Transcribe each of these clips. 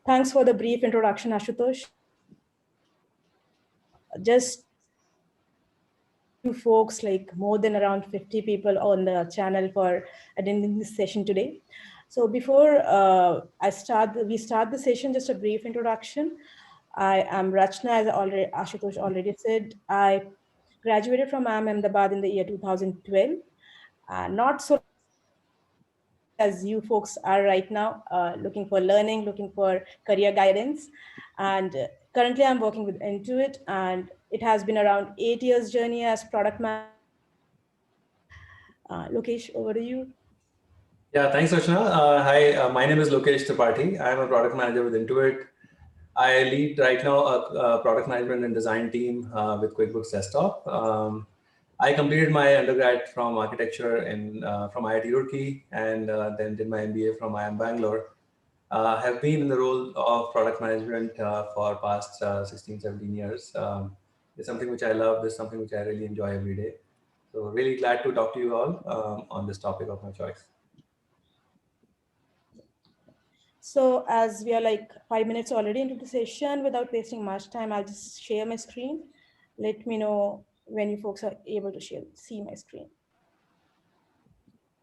Thanks for the brief introduction, Ashutosh. Just you folks, like more than around 50 people on the channel for attending this session today. So before we start the session, just a brief introduction. I am Rachna, as Ashutosh already said. I graduated from IIM Ahmedabad in the year 2012. Not so as you folks are right now, looking for learning, looking for career guidance. And currently I'm working with Intuit, and it has been around 8 years journey as product manager. Lokesh, over to you. Yeah, thanks, Rachna. Hi, my name is Lokesh Tripathi. I'm a product manager with Intuit. I lead right now a product management and design team with QuickBooks Desktop. I completed my undergrad from architecture from IIT Roorkee, and then did my MBA from IIM Bangalore. Have been in the role of product management for past 16, 17 years. It's something which I love. It's something which I really enjoy every day. So really glad to talk to you all on this topic of my choice. So as we are like 5 minutes already into the session, without wasting much time, I'll just share my screen. Let me know when you folks are able to see my screen.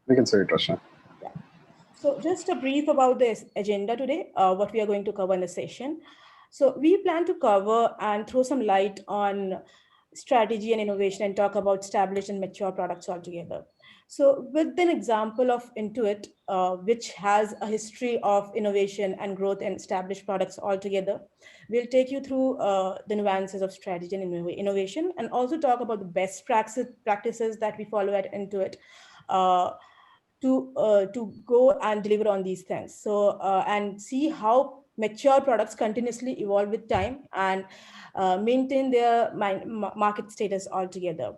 We can see it, Rachna. Yeah. So just a brief about this agenda today, what we are going to cover in the session. So we plan to cover and throw some light on strategy and innovation and talk about established and mature products altogether. So with an example of Intuit, which has a history of innovation and growth and established products altogether, we'll take you through the nuances of strategy and innovation, and also talk about the best practices that we follow at Intuit to go and deliver on these things. So and see how mature products continuously evolve with time and maintain their market status altogether.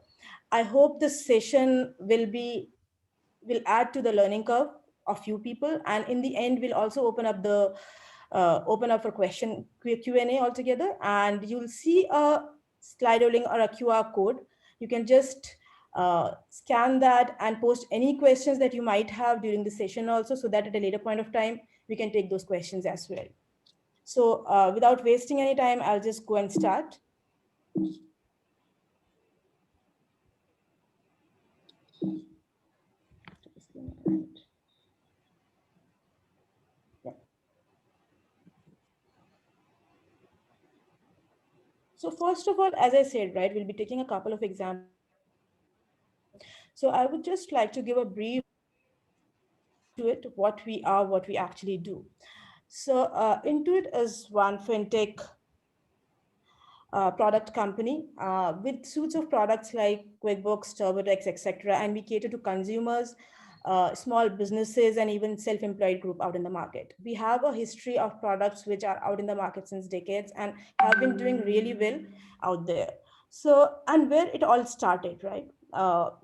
I hope this session will add to the learning curve of few people, and in the end we'll also open up for Q&A altogether, and you'll see a Slido link or a QR code. You can just scan that and post any questions that you might have during the session also, so that at a later point of time we can take those questions as well. So without wasting any time, I'll just go and start. So first of all, as I said, right, we'll be taking a couple of examples. So I would just like to give a brief to it, what we are, what we actually do. So Intuit is one fintech product company with suites of products like QuickBooks, TurboTax, etc. And we cater to consumers, small businesses, and even self-employed group out in the market. We have a history of products which are out in the market since decades and have been doing really well out there. So, and where it all started, right?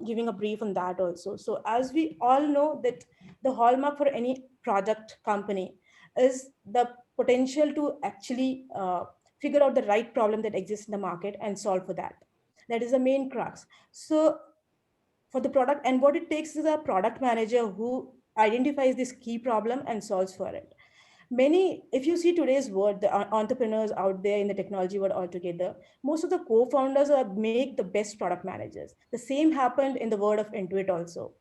Giving a brief on that also. So as we all know that the hallmark for any product company is the potential to actually figure out the right problem that exists in the market and solve for that. That is the main crux. So for the product, and what it takes is a product manager who identifies this key problem and solves for it. If you see today's world, the entrepreneurs out there in the technology world altogether, most of the co-founders make the best product managers. The same happened in the world of Intuit also.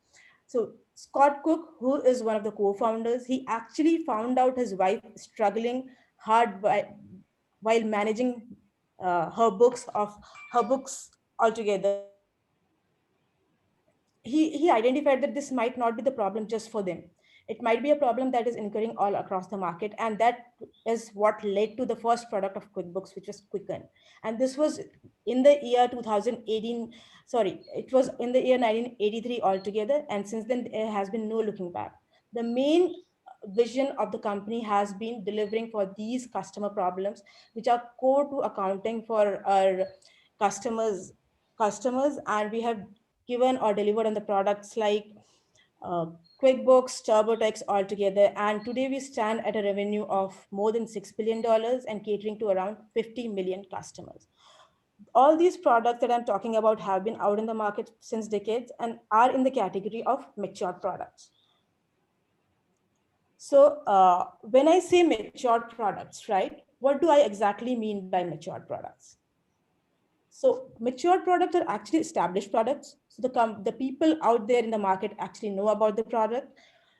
So Scott Cook, who is one of the co-founders, he actually found out his wife struggling hard while managing her books altogether. He identified that this might not be the problem just for them. It might be a problem that is incurring all across the market, and that is what led to the first product of QuickBooks, which was Quicken. And this was in the year 2018. Sorry, it was in the year 1983 altogether, and since then there has been no looking back. The main vision of the company has been delivering for these customer problems, which are core to accounting for our customers, and we have given or delivered on the products like QuickBooks, TurboTax altogether. And today we stand at a revenue of more than $6 billion and catering to around 50 million customers. All these products that I'm talking about have been out in the market since decades and are in the category of mature products. So when I say matured products, right, what do I exactly mean by matured products? So matured products are actually established products. So the people out there in the market actually know about the product.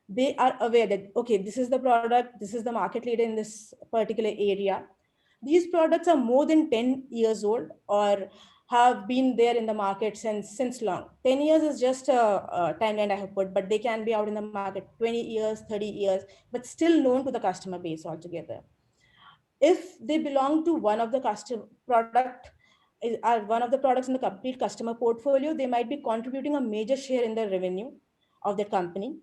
They are aware that, okay, this is the product, this is the market leader in this particular area. These products are more than 10 years old or have been there in the market since long. 10 years is just a timeline I have put, but they can be out in the market 20 years, 30 years, but still known to the customer base altogether. If they belong to one of the customer product are one of the products in the complete customer portfolio, they might be contributing a major share in the revenue of that company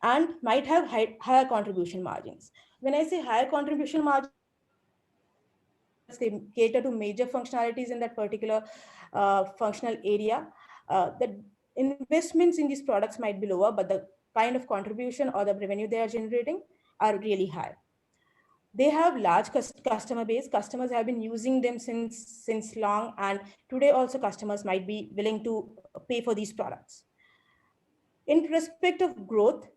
and might have higher contribution margins. When I say higher contribution margins, they mean the products they cater to major functionalities in that particular functional area. The investments in these products might be lower, but the kind of contribution or the revenue they are generating are really high. They have large customer base. Customers have been using them since long, and today also customers might be willing to pay for these products. In respect of growth,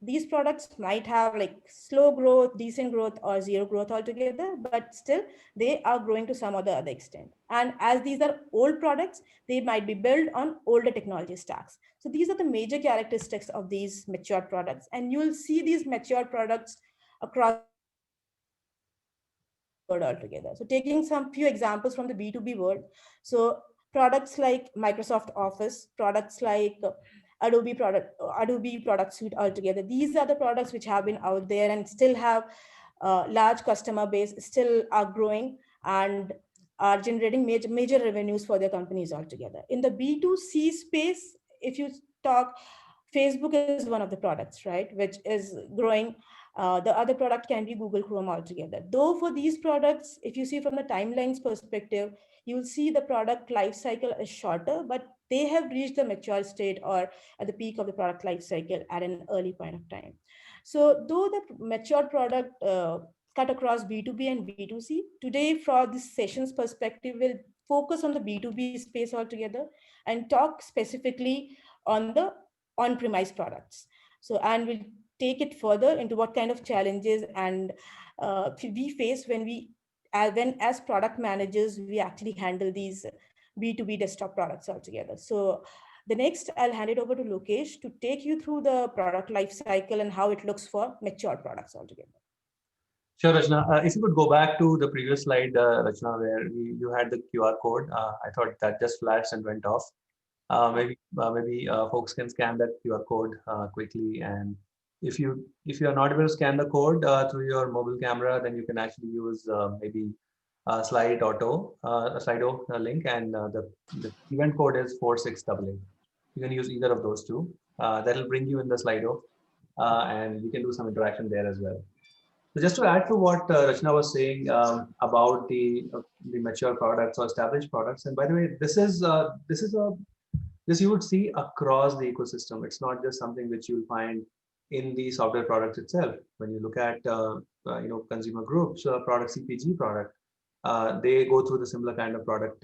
these products might have like slow growth, decent growth, or zero growth altogether, but still they are growing to some other extent. And as these are old products, they might be built on older technology stacks. So these are the major characteristics of these mature products, and you will see these mature products across the world altogether. So taking some few examples from the B2B world, so products like Microsoft Office, products like Adobe Product Suite altogether. These are the products which have been out there and still have large customer base, still are growing and are generating major revenues for their companies altogether. In the B2C space, if you talk, Facebook is one of the products, right, which is growing. The other product can be Google Chrome altogether. Though for these products, if you see from the timelines perspective, you'll see the product life cycle is shorter, but they have reached the mature state or at the peak of the product life cycle at an early point of time. So though the mature product cut across B2B and B2C, today for this session's perspective, we'll focus on the B2B space altogether and talk specifically on the on-premise products. So, and we'll take it further into what kind of challenges and we face when as product managers, we actually handle these B2B desktop products altogether. So the next, I'll hand it over to Lokesh to take you through the product life cycle and how it looks for mature products altogether. Sure, Rachna. If you could go back to the previous slide, Rachna, where you had the QR code. I thought that just flashed and went off. Maybe folks can scan that QR code quickly, and if you are not able to scan the code through your mobile camera, then you can actually use maybe a Slido link, and the event code is 4688. You can use either of those two. That'll bring you in the Slido, and we can do some interaction there as well. So just to add to what Rachna was saying about the mature products or established products, and by the way, this you would see across the ecosystem. It's not just something which you'll find in the software product itself. When you look at consumer groups, product CPG product, they go through the similar kind of product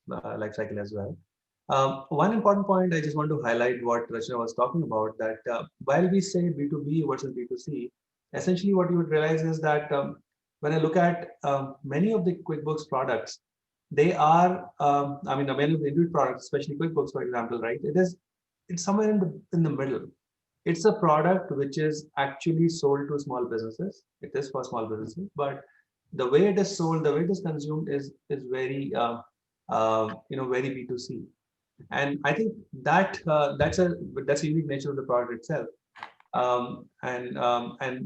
life cycle as well. One important point I just want to highlight what Rachna was talking about, that while we say B2B versus B2C, essentially what you would realize is that when I look at many of the QuickBooks products, they are, many of the Intuit products, especially QuickBooks, for example, right? It's somewhere in the middle. It's a product which is actually sold to small businesses. It is for small businesses, but the way it is sold, the way it is consumed is very very B2C. And I think that that's a unique nature of the product itself. And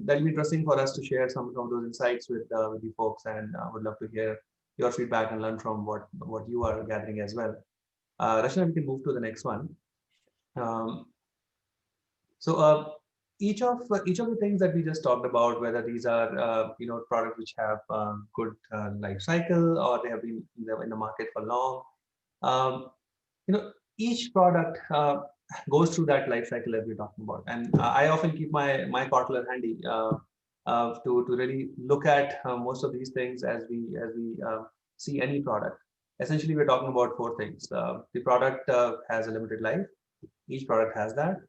that'll be interesting for us to share some of those insights with you folks, and would love to hear your feedback and learn from what you are gathering as well. Rachna, we can move to the next one. Um, so each of the things that we just talked about, whether these are products which have good life cycle, or they have been in the market for long, um, each product goes through that life cycle that we're talking about. And I often keep my calculator handy to really look at most of these things as we see any product. Essentially, we're talking about four things. The product has a limited life. Each product has that.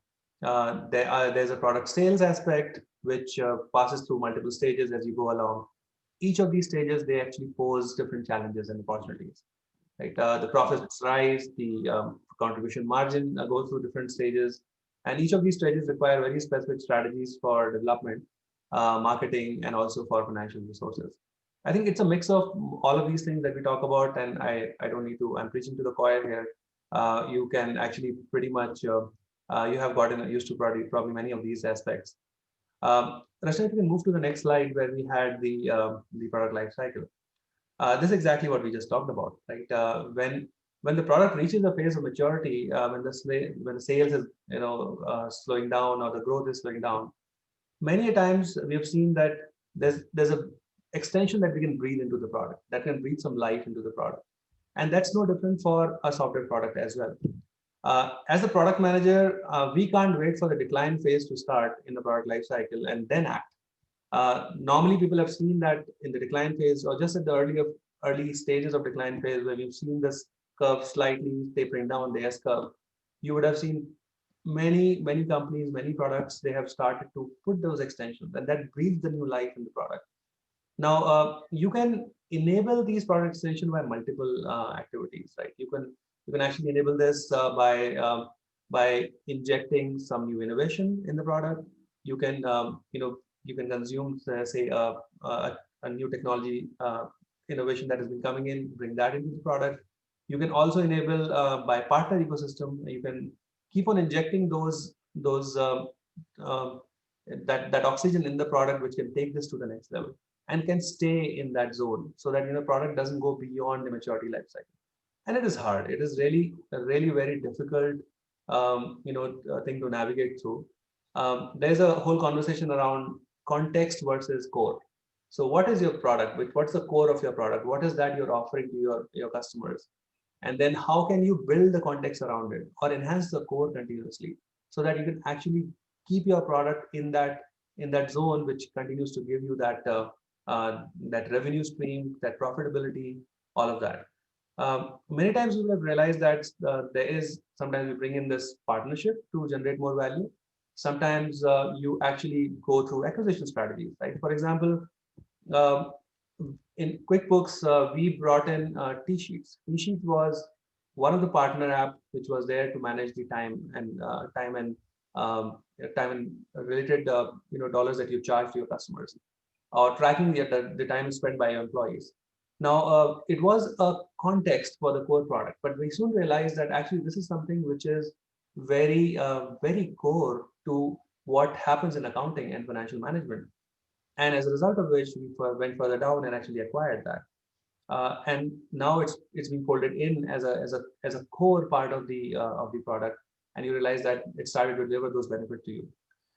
There's a product sales aspect, which passes through multiple stages as you go along. Each of these stages, they actually pose different challenges and opportunities. Right, the profits rise, the contribution margin goes through different stages, and each of these stages require very specific strategies for development, marketing, and also for financial resources. I think it's a mix of all of these things that we talk about, and I don't need to. I'm preaching to the choir here. You can actually pretty much you have gotten used to probably many of these aspects. Rachna, if you can move to the next slide where we had the product life cycle. This is exactly what we just talked about, right? When the product reaches a phase of maturity, when the sales is slowing down or the growth is slowing down, many times we have seen that there's a extension that we can breathe into the product, that can breathe some life into the product, and that's no different for a software product as well. As a product manager, we can't wait for the decline phase to start in the product life cycle and then act. Normally, people have seen that in the decline phase or just at the early stages of decline phase, where we've seen this curve slightly tapering down, the S curve, you would have seen many companies, many products, they have started to put those extensions, and that breathes the new life in the product. Now, you can enable these product extension by multiple activities, right? You can actually enable this by injecting some new innovation in the product. You can you can consume say a new technology innovation that has been coming in, bring that into the product. You can also enable by partner ecosystem. You can keep on injecting those that oxygen in the product, which can take this to the next level and can stay in that zone, so that product doesn't go beyond the maturity life cycle. And it is hard. It is really very difficult thing to navigate through. There's a whole conversation around context versus core. So what is your product? What's the core of your product? What is that you're offering to your customers? And then how can you build the context around it or enhance the core continuously, so that you can actually keep your product in that zone, which continues to give you that revenue stream, that profitability, all of that. Many times we have realized that there is sometimes we bring in this partnership to generate more value. Sometimes you actually go through acquisition strategies, right? For example, uh, in QuickBooks, we brought in T-Sheets. T-Sheets was one of the partner app which was there to manage the time and related dollars that you charge to your customers, or tracking the time spent by your employees. Now, it was a context for the core product, but we soon realized that actually this is something which is very core to what happens in accounting and financial management. And as a result of which, we went further down and actually acquired that. And now it's been folded in as a core part of the product, and you realize that it started to deliver those benefits to you.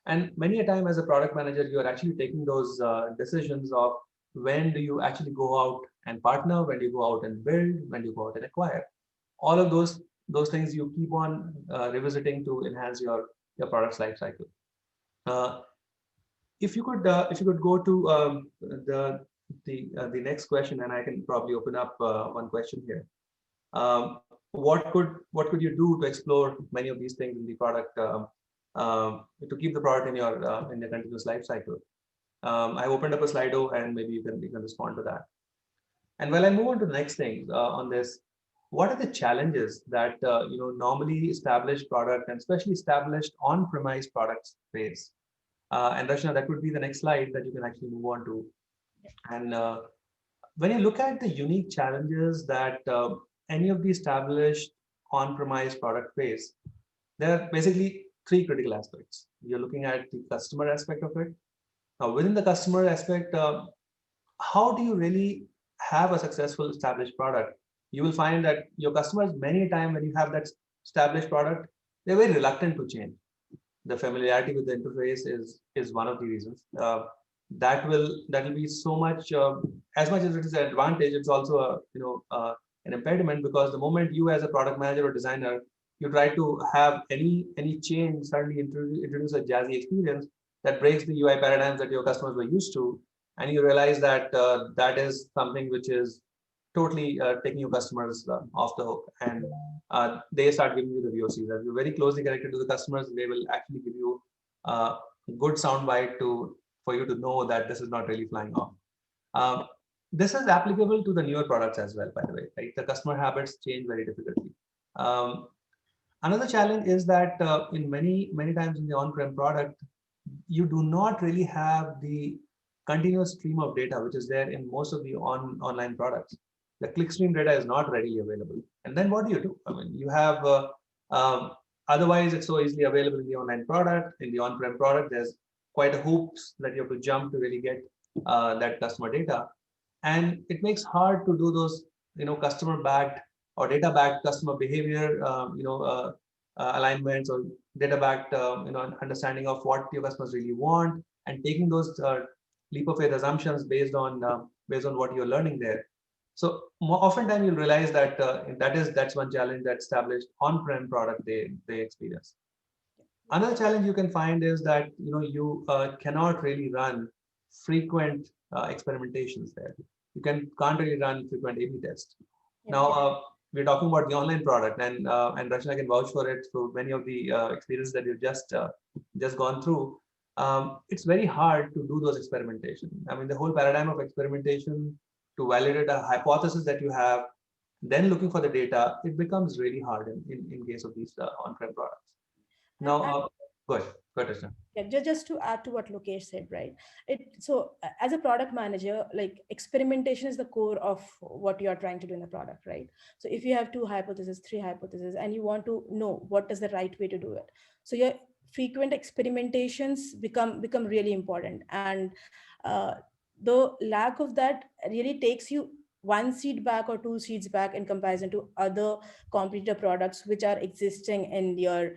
And many a time as a product manager, you are actually taking those decisions of when do you actually go out and partner, when do you go out and build, when do you go out and acquire. All of those things you keep on revisiting to enhance your product's life cycle. Uh, if you could go to the next question, and I can probably open up one question here. What could you do to explore many of these things in the product to keep the product in your continuous life cycle? I opened up a Slido, and maybe you can respond to that. And while I move on to the next thing on this, what are the challenges that normally established product and especially established on-premise products face? And Rachna, that would be the next slide that you can actually move on to. And when you look at the unique challenges that any of the established on-premise product face, there are basically three critical aspects. You're looking at the customer aspect of it. Now, within the customer aspect, how do you really have a successful established product? You will find that your customers, many times when you have that established product, they're very reluctant to change. The familiarity with the interface is one of the reasons. That will be so much, as much as it is an advantage, it's also an impediment, because the moment you as a product manager or designer, you try to have any change, suddenly introduce a jazzy experience that breaks the UI paradigms that your customers were used to, and you realize that that is something which is totally taking your customers off the hook, and they start giving you the VOCs. As you're very closely connected to the customers, they will actually give you a good soundbite to for you to know that this is not really flying off. Um, this is applicable to the newer products as well, by the way. Right? The customer habits change very difficultly. Um, Another challenge is that in many times in the on-prem product, you do not really have the continuous stream of data which is there in most of the online products. The clickstream data is not readily available, and then what do you do? I mean, you have um, otherwise it's so easily available in the online product. In the on-prem product, there's quite a hoops that you have to jump to really get that customer data, and it makes hard to do those customer backed or data backed customer behavior alignments, or data backed understanding of what your customers really want, and taking those leap of faith assumptions based on what you're learning there. So more often time you'll realize that that's one challenge that established on-prem product they experience. Another challenge you can find is that you cannot really run frequent experimentations there. You can't really run frequent A/B tests. Yeah. Now we're talking about the online product, and Rachna can vouch for it through many of the experiences that you've just gone through. It's very hard to do those experimentation. I mean, the whole paradigm of experimentation to validate a hypothesis that you have, then looking for the data, it becomes really hard in case of these on-prem products. And, Now, and go ahead, Rachna. yeah, just to add to what Lokesh said, right? As a product manager, like experimentation is the core of what you are trying to do in the product, right? So if you have two hypotheses, three hypotheses, and you want to know what is the right way to do it, so your frequent experimentations become really important, and the lack of that really takes you one seat back or two seats back in comparison to other competitor products which are existing in your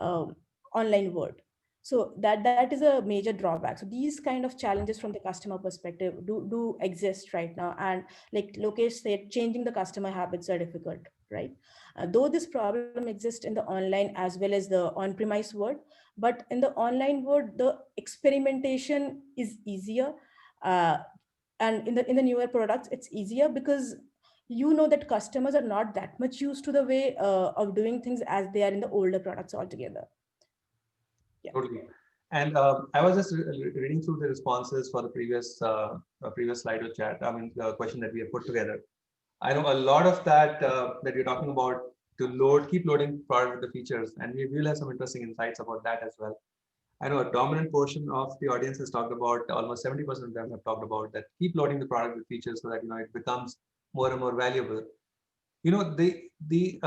um, online world. So that is a major drawback. So these kind of challenges from the customer perspective do exist right now, and like Lokesh said, changing the customer habits are difficult, right? Though this problem exists in the online as well as the on-premise world, but in the online world the experimentation is easier, uh, and in the newer products it's easier because you know that customers are not that much used to the way of doing things as they are in the older products altogether. Yeah. Totally. And I was just reading through the responses for the previous slide of chat. I mean, the question that we have put together. I know a lot of that that you're talking about to keep loading product with the features, and we will have some interesting insights about that as well. I know a dominant portion of the audience has talked about, almost 70% of them have talked about that keep loading the product with features so that it becomes more and more valuable. You know, the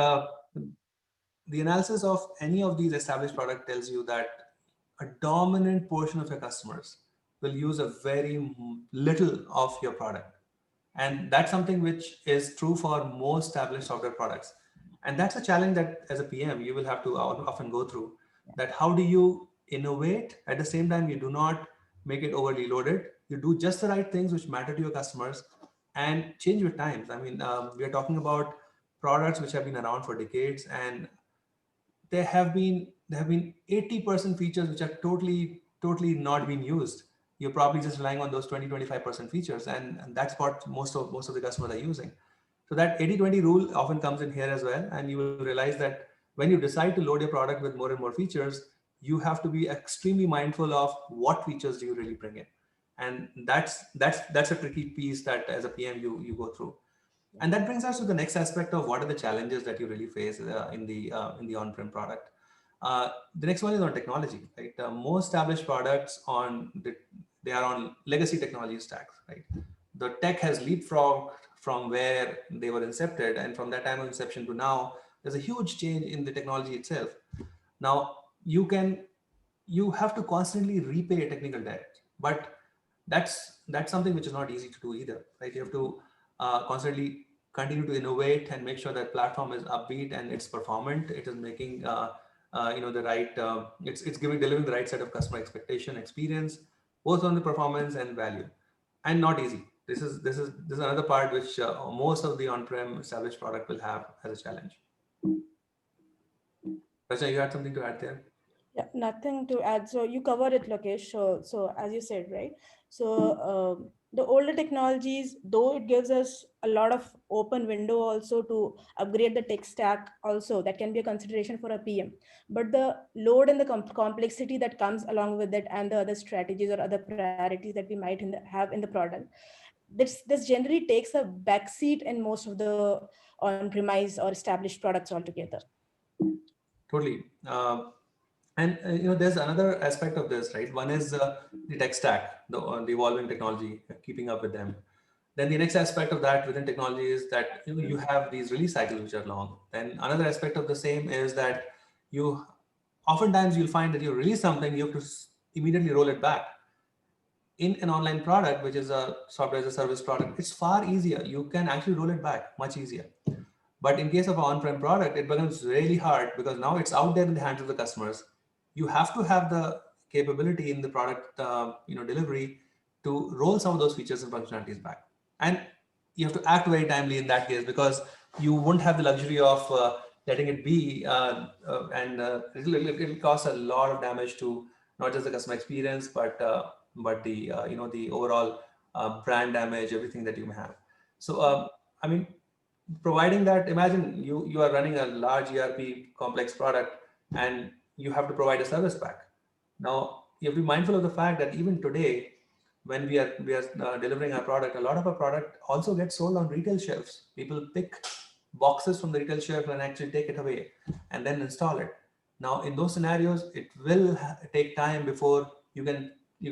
analysis of any of these established product tells you that a dominant portion of your customers will use a very little of your product, and that's something which is true for most established software products. And that's a challenge that as a PM you will have to often go through, that how do you innovate at the same time you do not make it overly loaded, you do just the right things which matter to your customers, and change with times. I mean, we are talking about products which have been around for decades, and there have been 80% features which are totally not being used. You're probably just relying on those 20-25% features, and that's what most of the customers are using. So that 80-20 rule often comes in here as well, and you will realize that when you decide to load your product with more and more features, you have to be extremely mindful of what features do you really bring in, and that's a tricky piece that as a PM you go through. And that brings us to the next aspect of what are the challenges that you really face in the on-prem product. The next one is on technology, right? Most established products they are on legacy technology stacks, right? The tech has leapfrogged from where they were incepted, and from that time of inception to now, there's a huge change in the technology itself. Now you have to constantly repay a technical debt, but that's something which is not easy to do either, right? You have to constantly continue to innovate and make sure that platform is upbeat and it's performant, it is making the right it's delivering the right set of customer expectation experience, both on the performance and value, and not easy. This is another part which most of the on-prem established product will have as a challenge. Rachna, you had something to add there? Yeah, nothing to add. So you covered it, Lokesh. So as you said, right? So the older technologies, though it gives us a lot of open window also to upgrade the tech stack also, that can be a consideration for a PM. But the load and the complexity that comes along with it, and the other strategies or other priorities that we might have in the product, this generally takes a backseat in most of the on-premise or established products altogether. Totally. There's another aspect of this, right? One is the tech stack, the evolving technology, keeping up with them. Then the next aspect of that within technology is that you have these release cycles which are long. Then another aspect of the same is that you oftentimes you'll find that you release something, you have to immediately roll it back. In an online product, which is a software as a service product, it's far easier. You can actually roll it back much easier. But in case of an on-prem product, it becomes really hard because now it's out there in the hands of the customers. You have to have the capability in the product, delivery to roll some of those features and functionalities back. And you have to act very timely in that case because you won't have the luxury of letting it be, and it'll cause a lot of damage to not just the customer experience, but the overall brand damage, everything that you may have. So I mean, providing that, imagine you are running a large ERP complex product and you have to provide a service pack. Now you have to be mindful of the fact that even today, when we are delivering our product, a lot of our product also gets sold on retail shelves. People pick boxes from the retail shelf and actually take it away and then install it. Now in those scenarios, it will take time before you can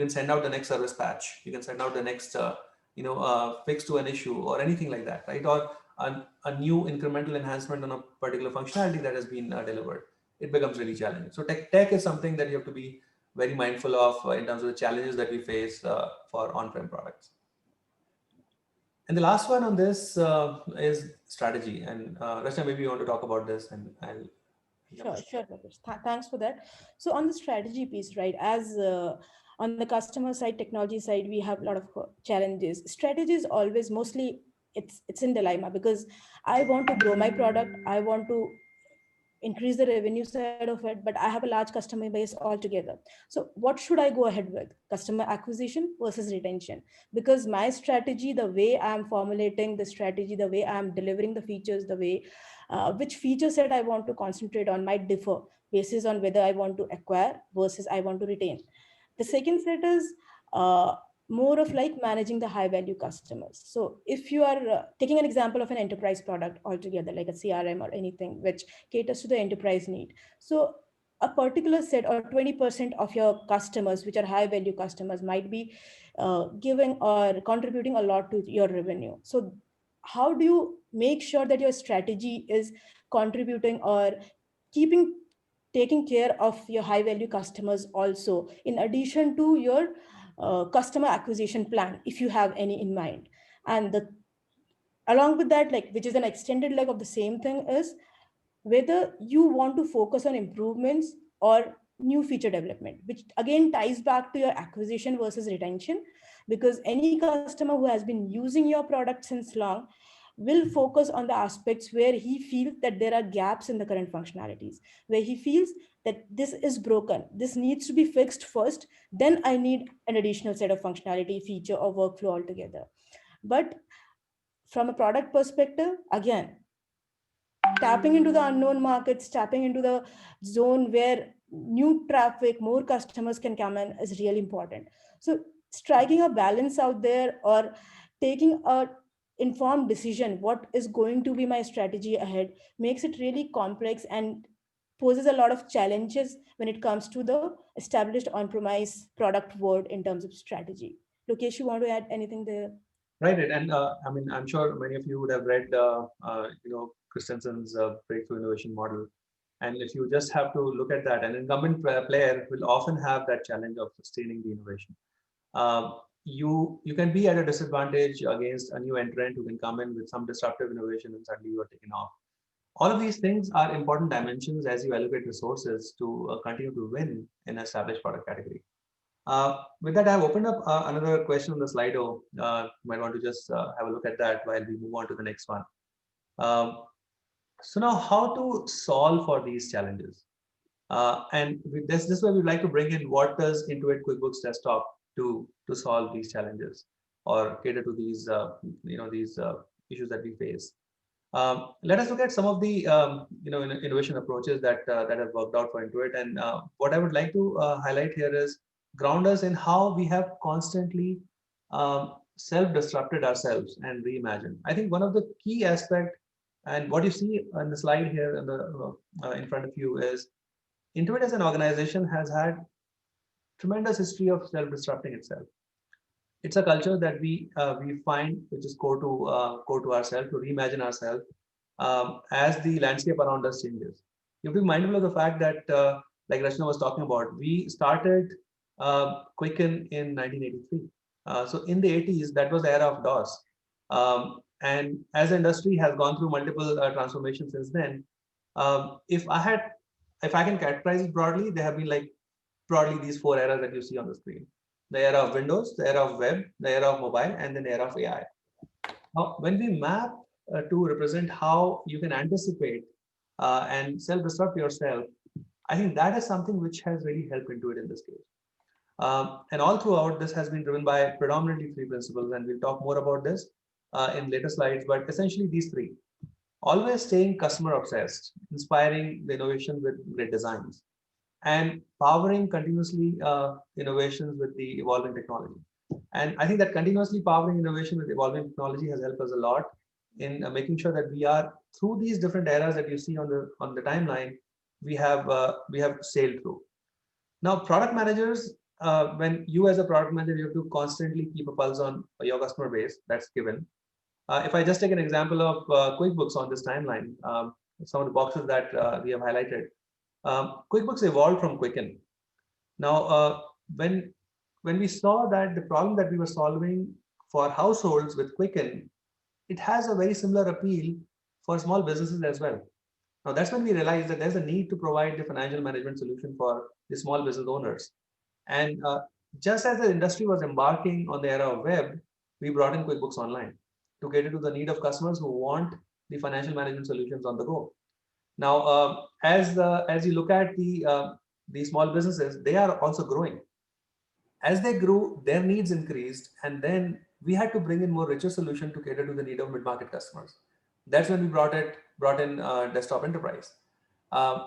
send out the next service patch, you can send out the next fix to an issue or anything like that, right? Or a new incremental enhancement on a particular functionality that has been delivered. It becomes really challenging. So tech is something that you have to be very mindful of in terms of the challenges that we face for on-prem products. And the last one on this is strategy. And Rachna, maybe you want to talk about this, and I'll jump Sure, in. sure, Lokesh. Thanks for that. So on the strategy piece, right, as on the customer side, technology side, we have a lot of challenges. Strategy is always mostly it's in dilemma because I want to grow my product, I want to increase the revenue side of it, but I have a large customer base altogether. So what should I go ahead with? Customer acquisition versus retention? Because my strategy, the way I'm formulating the strategy, the way I'm delivering the features, the way which feature set I want to concentrate on might differ basis on whether I want to acquire versus I want to retain. The second set is more of like managing the high value customers. So if you are taking an example of an enterprise product altogether, like a CRM or anything which caters to the enterprise need. So a particular set or 20% of your customers, which are high value customers, might be giving or contributing a lot to your revenue. So how do you make sure that your strategy is contributing or keeping taking care of your high value customers also, in addition to your customer acquisition plan, if you have any in mind? And the along with that, like, which is an extended leg of the same thing, is whether you want to focus on improvements or new feature development, which again ties back to your acquisition versus retention. Because any customer who has been using your product since long will focus on the aspects where he feels that there are gaps in the current functionalities, where he feels that this is broken, this needs to be fixed first, then I need an additional set of functionality, feature, or workflow altogether. But from a product perspective, again, tapping into the unknown markets, tapping into the zone where new traffic, more customers can come in is really important. So striking a balance out there, or taking a informed decision, what is going to be my strategy ahead, makes it really complex and poses a lot of challenges when it comes to the established on-premise product world in terms of strategy. Lokesh, you want to add anything there? Right, and I mean, I'm sure many of you would have read, Christensen's breakthrough innovation model. And if you just have to look at that, an incumbent player will often have that challenge of sustaining the innovation. You can be at a disadvantage against a new entrant who can come in with some disruptive innovation and suddenly you are taken off. All of these things are important dimensions as you allocate resources to continue to win in established product category. With that, I've opened up another question on the Slido. You might want to just have a look at that while we move on to the next one. So now, how to solve for these challenges? And with this is where we'd like to bring in, what does Intuit QuickBooks Desktop to solve these challenges or cater to these these issues that we face. Let us look at some of the innovation approaches that have worked out for Intuit. And what I would like to highlight here is ground us in how we have constantly self-disrupted ourselves and reimagined. I think one of the key aspect, and what you see on the slide here in front of you, is Intuit as an organization has had tremendous history of self-disrupting itself. It's a culture that we find which is core to ourselves, to reimagine ourselves as the landscape around us changes. You have to be mindful of the fact that, like Rachna was talking about, we started Quicken in 1983. So in the 80s, that was the era of DOS. And as the industry has gone through multiple transformations since then, if I can categorize it broadly, there have been like broadly these four eras that you see on the screen: the era of Windows, the era of web, the era of mobile, and then the era of AI. Now, when we map to represent how you can anticipate and self-disrupt yourself, I think that is something which has really helped Intuit in this case. And all throughout, this has been driven by predominantly three principles, and we'll talk more about this in later slides. But essentially, these three: always staying customer obsessed, inspiring the innovation with great designs, and powering continuously innovations with the evolving technology. And I think that continuously powering innovation with evolving technology has helped us a lot in making sure that we are through these different eras that you see on the timeline. We have sailed through. Now, product managers, when you as a product manager, you have to constantly keep a pulse on your customer base. That's given. If I just take an example of QuickBooks on this timeline, some of the boxes that we have highlighted. QuickBooks evolved from Quicken. Now, when we saw that the problem that we were solving for households with Quicken, it has a very similar appeal for small businesses as well. Now, that's when we realized that there's a need to provide the financial management solution for the small business owners. And just as the industry was embarking on the era of web, we brought in QuickBooks Online to cater to the need of customers who want the financial management solutions on the go. Now, as you look at the small businesses, they are also growing. As they grew, their needs increased, and then we had to bring in more richer solution to cater to the need of mid-market customers. That's when we brought in desktop enterprise.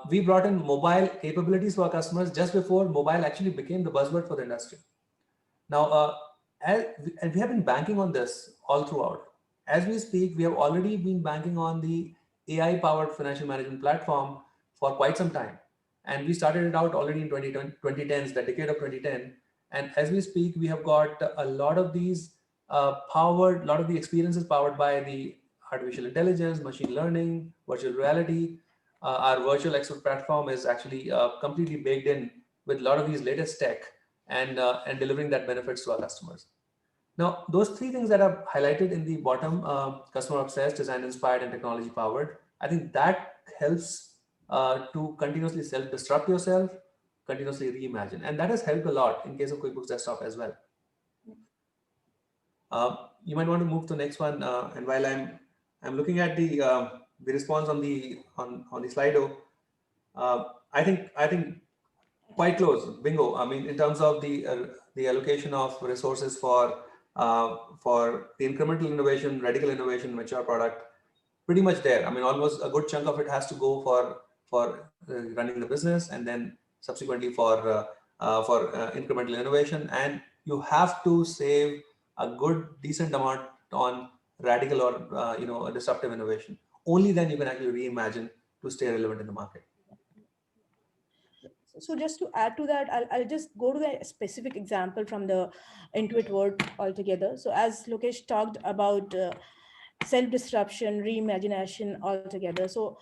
We brought in mobile capabilities for our customers just before mobile actually became the buzzword for the industry. Now, and we have been banking on this all throughout. As we speak, we have already been banking on the AI-powered financial management platform for quite some time. And we started it out already in 2010s, the decade of 2010. And as we speak, we have got a lot of these a lot of the experiences powered by the artificial intelligence, machine learning, virtual reality. Our virtual expert platform is actually completely baked in with a lot of these latest tech and delivering that benefits to our customers. Now, those three things that are highlighted in the bottom, customer obsessed, design inspired, and technology powered, I think that helps to continuously self-disrupt yourself, continuously reimagine. And that has helped a lot in case of QuickBooks Desktop as well. You might want to move to the next one. And while I'm looking at the response on the Slido, I think quite close, bingo. I mean, in terms of the allocation of resources for the incremental innovation, radical innovation, mature product, pretty much there. I mean, almost a good chunk of it has to go for running the business, and then subsequently for incremental innovation. And you have to save a good decent amount on radical or a disruptive innovation. Only then you can actually reimagine to stay relevant in the market. So just to add to that, I'll just go to the specific example from the Intuit word altogether. So as Lokesh talked about self-disruption, reimagination altogether. So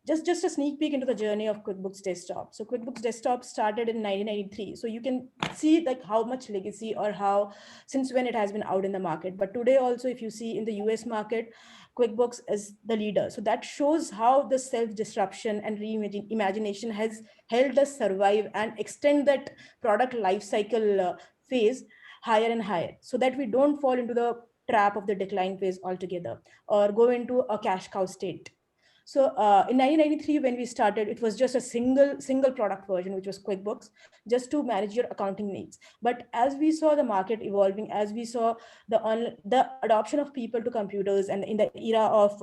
just a sneak peek into the journey of QuickBooks Desktop. So QuickBooks Desktop started in 1993. So you can see like how much legacy or how since when it has been out in the market. But today also, if you see in the US market, QuickBooks is the leader. So that shows how the self-disruption and reimagination has helped us survive and extend that product lifecycle phase higher and higher, so that we don't fall into the trap of the decline phase altogether or go into a cash cow state. So in 1993, when we started, it was just a single product version, which was QuickBooks, just to manage your accounting needs. But as we saw the market evolving, as we saw the adoption of people to computers, and in the era of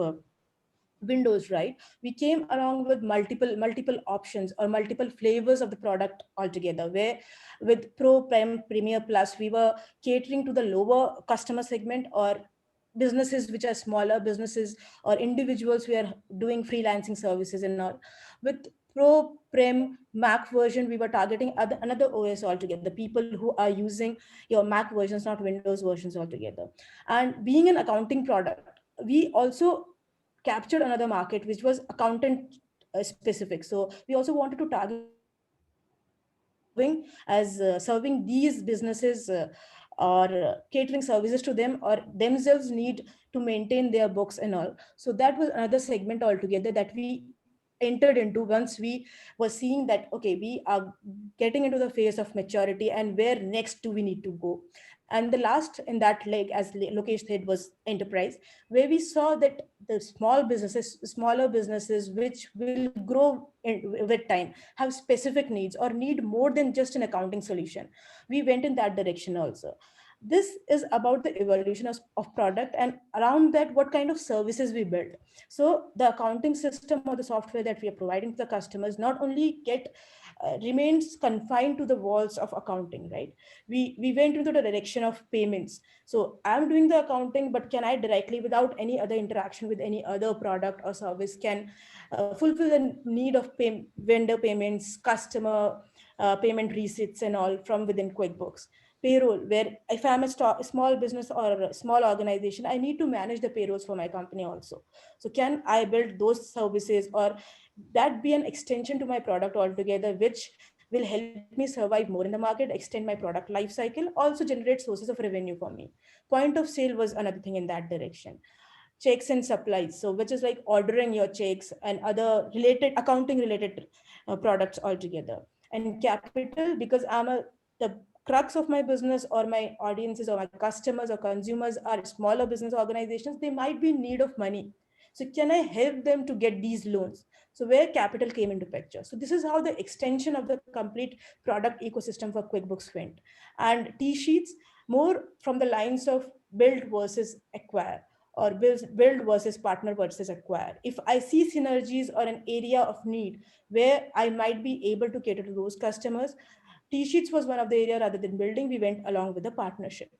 Windows, right, we came along with multiple options or multiple flavors of the product altogether, where with Pro, Prem, Premier Plus, we were catering to the lower customer segment, or businesses which are smaller businesses, or individuals who are doing freelancing services and all. With Pro, Prem, Mac version, we were targeting another OS altogether, the people who are using your Mac versions, not Windows versions altogether. And being an accounting product, we also captured another market, which was accountant specific. So we also wanted to target serving these businesses, or catering services to them, or themselves need to maintain their books and all. So that was another segment altogether that we entered into once we were seeing that, okay, we are getting into the phase of maturity, and where next do we need to go. And the last in that leg, as Lokesh said, was enterprise, where we saw that the smaller businesses, which will grow with time, have specific needs or need more than just an accounting solution. We went in that direction also. This is about the evolution of product, and around that, what kind of services we build. So the accounting system or the software that we are providing to the customers not only get remains confined to the walls of accounting, right? We went into the direction of payments. So I'm doing the accounting, but can I directly, without any other interaction with any other product or service, can fulfill the need of vendor payments, customer payment receipts and all from within QuickBooks. Payroll, where if I'm a small business or a small organization, I need to manage the payrolls for my company also. So can I build those services, or that be an extension to my product altogether, which will help me survive more in the market, extend my product life cycle, also generate sources of revenue for me. Point of sale was another thing in that direction. Checks and supplies, so which is like ordering your checks and other related accounting related products altogether. And capital, because I'm a the crux of my business, or my audiences or my customers or consumers are smaller business organizations, they might be in need of money. So can I help them to get these loans? So where capital came into picture. So this is how the extension of the complete product ecosystem for QuickBooks went. And T sheets, more from the lines of build versus acquire, or build versus partner versus acquire. If I see synergies or an area of need where I might be able to cater to those customers, T-Sheets was one of the area. Rather than building, we went along with the partnership.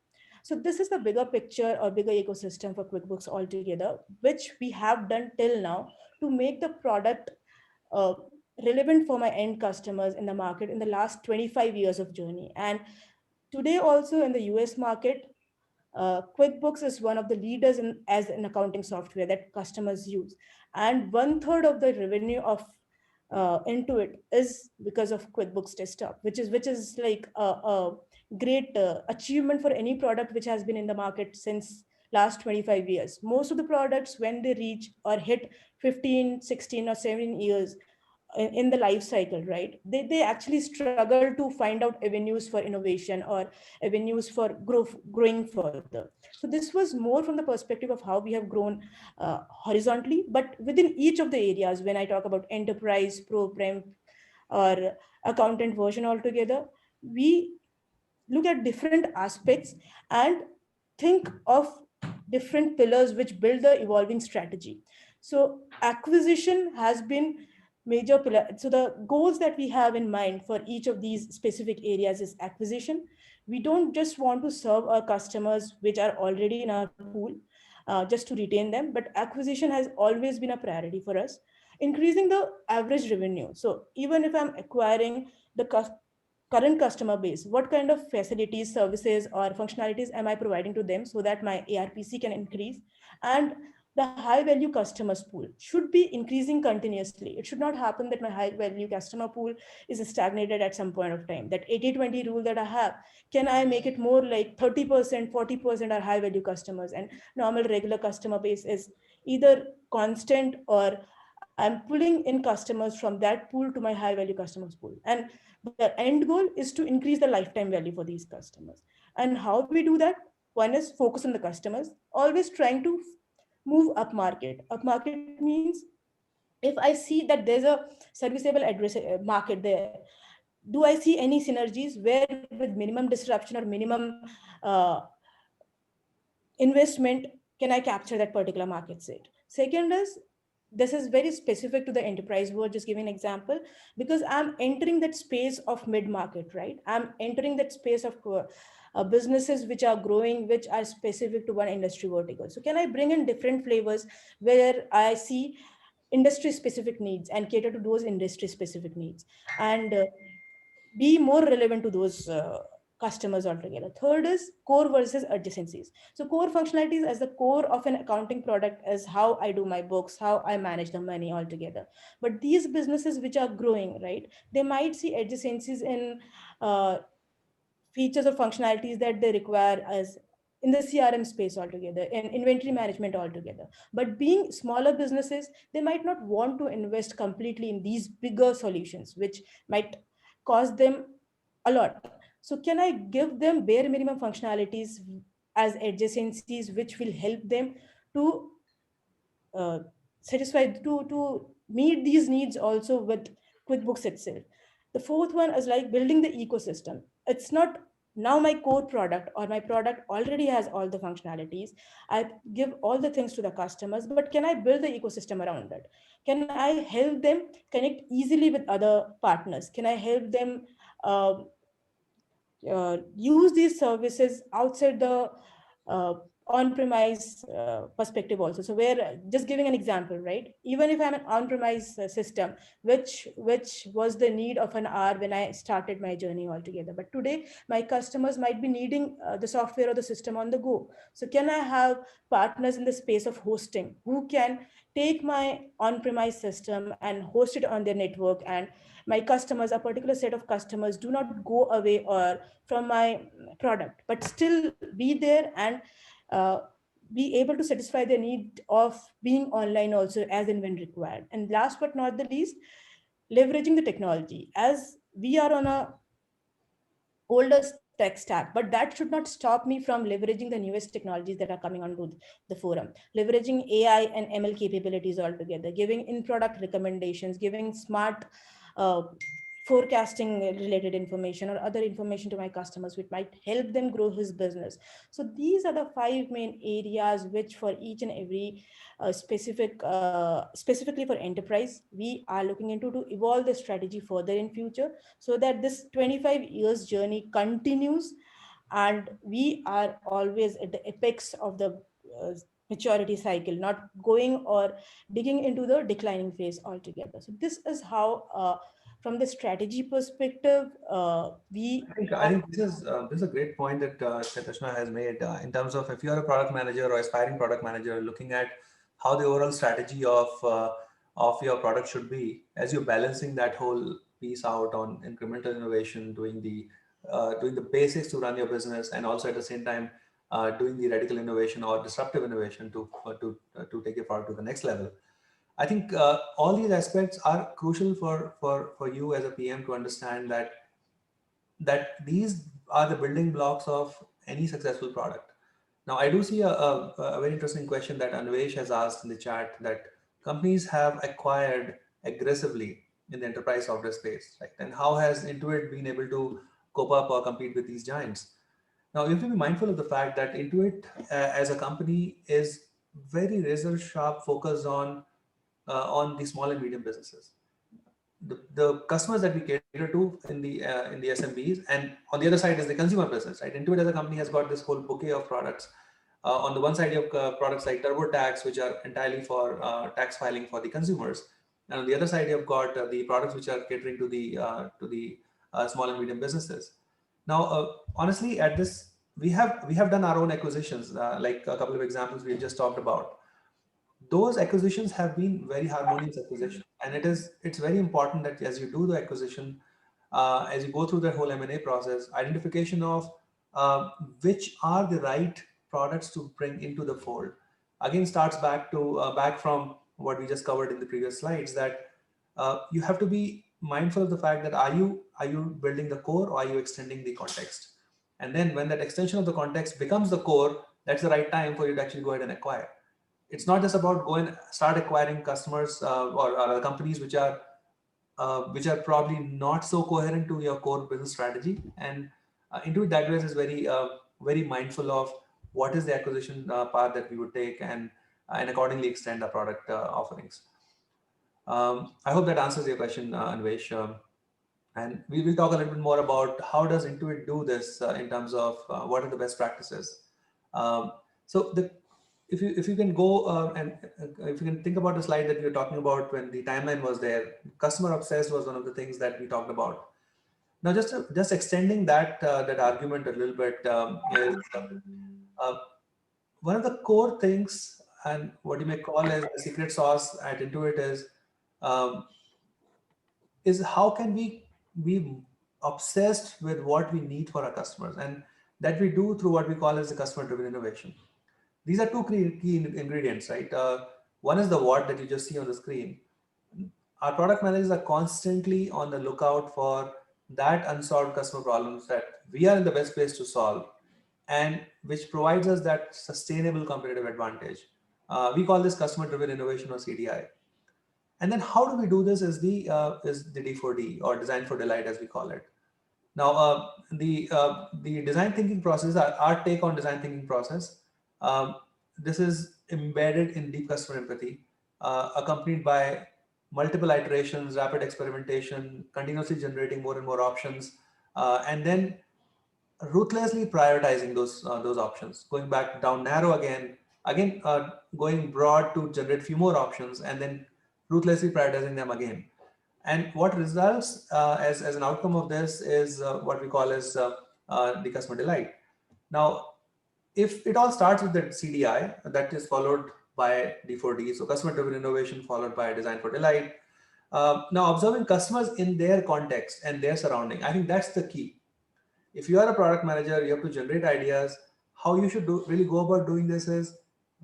So this is the bigger picture or bigger ecosystem for QuickBooks altogether, which we have done till now to make the product uh, relevant for my end customers in the market in the last 25 years of journey. And today also in the US market, QuickBooks is one of the leaders as an accounting software that customers use. And one third of the revenue of Intuit is because of QuickBooks Desktop, which is like a great achievement for any product which has been in the market since last 25 years. Most of the products, when they reach or hit 15, 16, or 17 years in the life cycle, right, they actually struggle to find out avenues for innovation or avenues for growing further. So this was more from the perspective of how we have grown horizontally, but within each of the areas. When I talk about enterprise, Pro, Prem, or accountant version altogether, we look at different aspects and think of different pillars which build the evolving strategy. So acquisition has been major pillar. So the goals that we have in mind for each of these specific areas is acquisition. We don't just want to serve our customers which are already in our pool just to retain them, but acquisition has always been a priority for us. Increasing the average revenue. So even if I'm acquiring the current customer base, what kind of facilities, services, or functionalities am I providing to them so that my ARPC can increase? And the high value customers pool should be increasing continuously. It should not happen that my high value customer pool is stagnated at some point of time. That 80-20 rule that I have, can I make it more like 30%, 40% are high value customers, and normal regular customer base is either constant, or I'm pulling in customers from that pool to my high value customers pool. And the end goal is to increase the lifetime value for these customers. And how we do that? One is focus on the customers, always trying to move up market. Up market means if I see that there's a serviceable address market there, do I see any synergies where with minimum disruption or minimum uh, investment can I capture that particular market set? Second is, this is very specific to the enterprise world. Just giving an example, because I'm entering that space of mid market, right? I'm entering that space of businesses which are growing, which are specific to one industry vertical. So can I bring in different flavors where I see industry specific needs and cater to those industry specific needs, and be more relevant to those customers altogether. Third is core versus adjacencies. So core functionalities as the core of an accounting product is how I do my books, how I manage the money altogether. But these businesses which are growing, right, they might see adjacencies in uh, features or functionalities that they require as in the CRM space altogether, in inventory management altogether. But being smaller businesses, they might not want to invest completely in these bigger solutions, which might cost them a lot. So can I give them bare minimum functionalities as adjacencies, which will help them to uh, satisfied to meet these needs also with QuickBooks itself. The fourth one is like building the ecosystem. It's not now my core product or my product already has all the functionalities. I give all the things to the customers, but can I build the ecosystem around it? Can I help them connect easily with other partners? Can I help them use these services outside the uh, on-premise perspective also? So where, just giving an example, right, even if I'm an on-premise system, which was the need of an hour when I started my journey altogether, but today my customers might be needing the software or the system on the go. So can I have partners in the space of hosting who can take my on-premise system and host it on their network, and my customers, a particular set of customers, do not go away or from my product, but still be there and uh, be able to satisfy the need of being online also as and when required. And last but not the least, leveraging the technology. As we are on a older tech stack, but that should not stop me from leveraging the newest technologies that are coming onto the forum, leveraging AI and ML capabilities altogether, giving in product recommendations, giving smart uh, forecasting related information or other information to my customers which might help them grow his business. So these are the five main areas which for each and every specifically for enterprise we are looking into to evolve the strategy further in future, so that this 25 years journey continues and we are always at the apex of the uh, maturity cycle, not going or digging into the declining phase altogether. So this is how from the strategy perspective we I think this is a great point that Rachna has made in terms of if you are a product manager or aspiring product manager, looking at how the overall strategy of your product should be as you're balancing that whole piece out on incremental innovation, doing the basics to run your business, and also at the same time doing the radical innovation or disruptive innovation to take your product to the next level. I think all these aspects are crucial for you as a PM to understand that these are the building blocks of any successful product. Now, I do see a very interesting question that Anvesh has asked in the chat, that companies have acquired aggressively in the enterprise software space, right? And how has Intuit been able to cope up or compete with these giants? Now, you have to be mindful of the fact that Intuit as a company is very razor sharp focused on the small and medium businesses, the customers that we cater to in the SMBs, and on the other side is the consumer business, right? Intuit as a company has got this whole bouquet of products. On the one side, you have products like TurboTax, which are entirely for tax filing for the consumers, and on the other side, you have got the products which are catering to the small and medium businesses. Now, honestly, at this, we have done our own acquisitions, like a couple of examples we just talked about. Those acquisitions have been very harmonious acquisitions, and it's very important that as you do the acquisition, as you go through the whole M&A process, identification of uh, which are the right products to bring into the fold again starts back from what we just covered in the previous slides, that you have to be mindful of the fact that are you building the core or are you extending the context, and then when that extension of the context becomes the core, that's the right time for you to actually go ahead and acquire. it's not just about go and start acquiring customers or companies which are probably not so coherent to your core business strategy. And Intuit Digress is very mindful of what is the acquisition path that we would take, and accordingly extend our product offerings. I hope that answers your question, Anvesh. And we will talk a little bit more about how does Intuit do this in terms of what are the best practices. Um, so the if you can go and if you can think about the slide that we were talking about when the timeline was there, customer obsessed was one of the things that we talked about. Now, just extending that argument a little bit is uh, one of the core things, and what you may call as the secret sauce at Intuit um, is how can we be obsessed with what we need for our customers, and that we do through what we call as the customer driven innovation. These are two key ingredients, right? One is the what that you just see on the screen. Our product managers are constantly on the lookout for that unsolved customer problems that we are in the best place to solve, and which provides us that sustainable competitive advantage. We call this customer driven innovation, or CDI. And then how do we do this is the D4D, or design for delight as we call it. Now, the design thinking process, our take on design thinking process, um, this is embedded in deep customer empathy, accompanied by multiple iterations, rapid experimentation, continuously generating more and more options, and then ruthlessly prioritizing those options, going back down narrow again, going broad to generate few more options, and then ruthlessly prioritizing them again. And what results as an outcome of this is what we call as the customer delight. Now, if it all starts with the CDI, that is followed by D4D, so customer driven innovation followed by design for delight. Now, observing customers in their context and their surrounding, I think that's the key. If you are a product manager, you have to generate ideas. How you should really go about doing this is